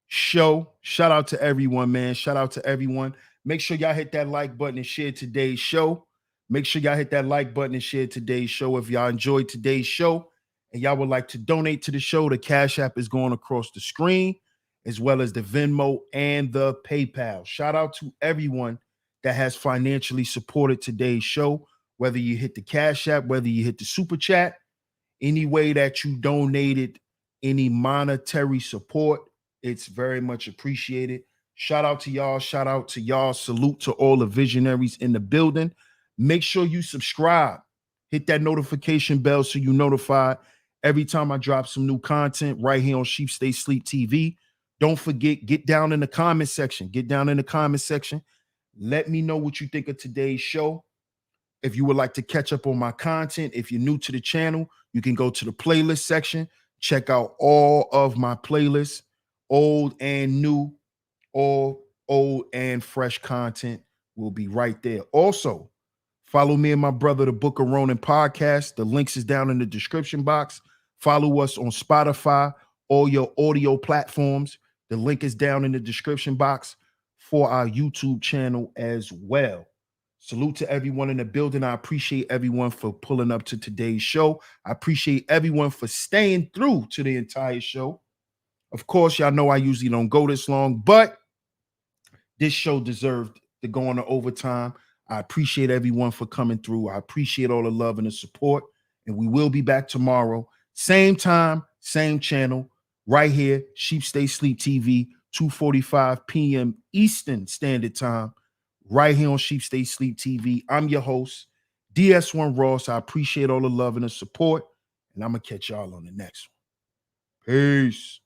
show. Shout out to everyone, man. Shout out to everyone. Make sure y'all hit that like button and share today's show. Make sure y'all hit that like button and share today's show. If y'all enjoyed today's show and y'all would like to donate to the show, the Cash App is going across the screen, as well as the Venmo and the PayPal. Shout out to everyone that has financially supported today's show, whether you hit the Cash App, whether you hit the Super Chat, any way that you donated, any monetary support, it's very much appreciated. Shout out to y'all. Shout out to y'all. Salute to all the visionaries in the building. Make sure you subscribe. Hit that notification bell so you notified every time I drop some new content right here on Sheep Stay Sleep TV. Don't forget, get down in the comment section. Get down in the comment section. Let me know what you think of today's show. If you would like to catch up on my content, if you're new to the channel, you can go to the playlist section. Check out all of my playlists, old and new, all old and fresh content will be right there. Also, follow me and my brother, the Book of Ronan podcast. The links is down in the description box. Follow us on Spotify, all your audio platforms. The link is down in the description box for our YouTube channel as well. Salute to everyone in the building. I appreciate everyone for pulling up to today's show. I appreciate everyone for staying through to the entire show. Of course, y'all know I usually don't go this long, but this show deserved to go on to overtime. I appreciate everyone for coming through. I appreciate all the love and the support. And we will be back tomorrow. Same time, same channel, right here, Sheep Stay Sleep TV, 2:45 p.m. Eastern Standard Time, right here on Sheep Stay Sleep TV. I'm your host, DS1 Ross. I appreciate all the love and the support. And I'm going to catch y'all on the next one. Peace.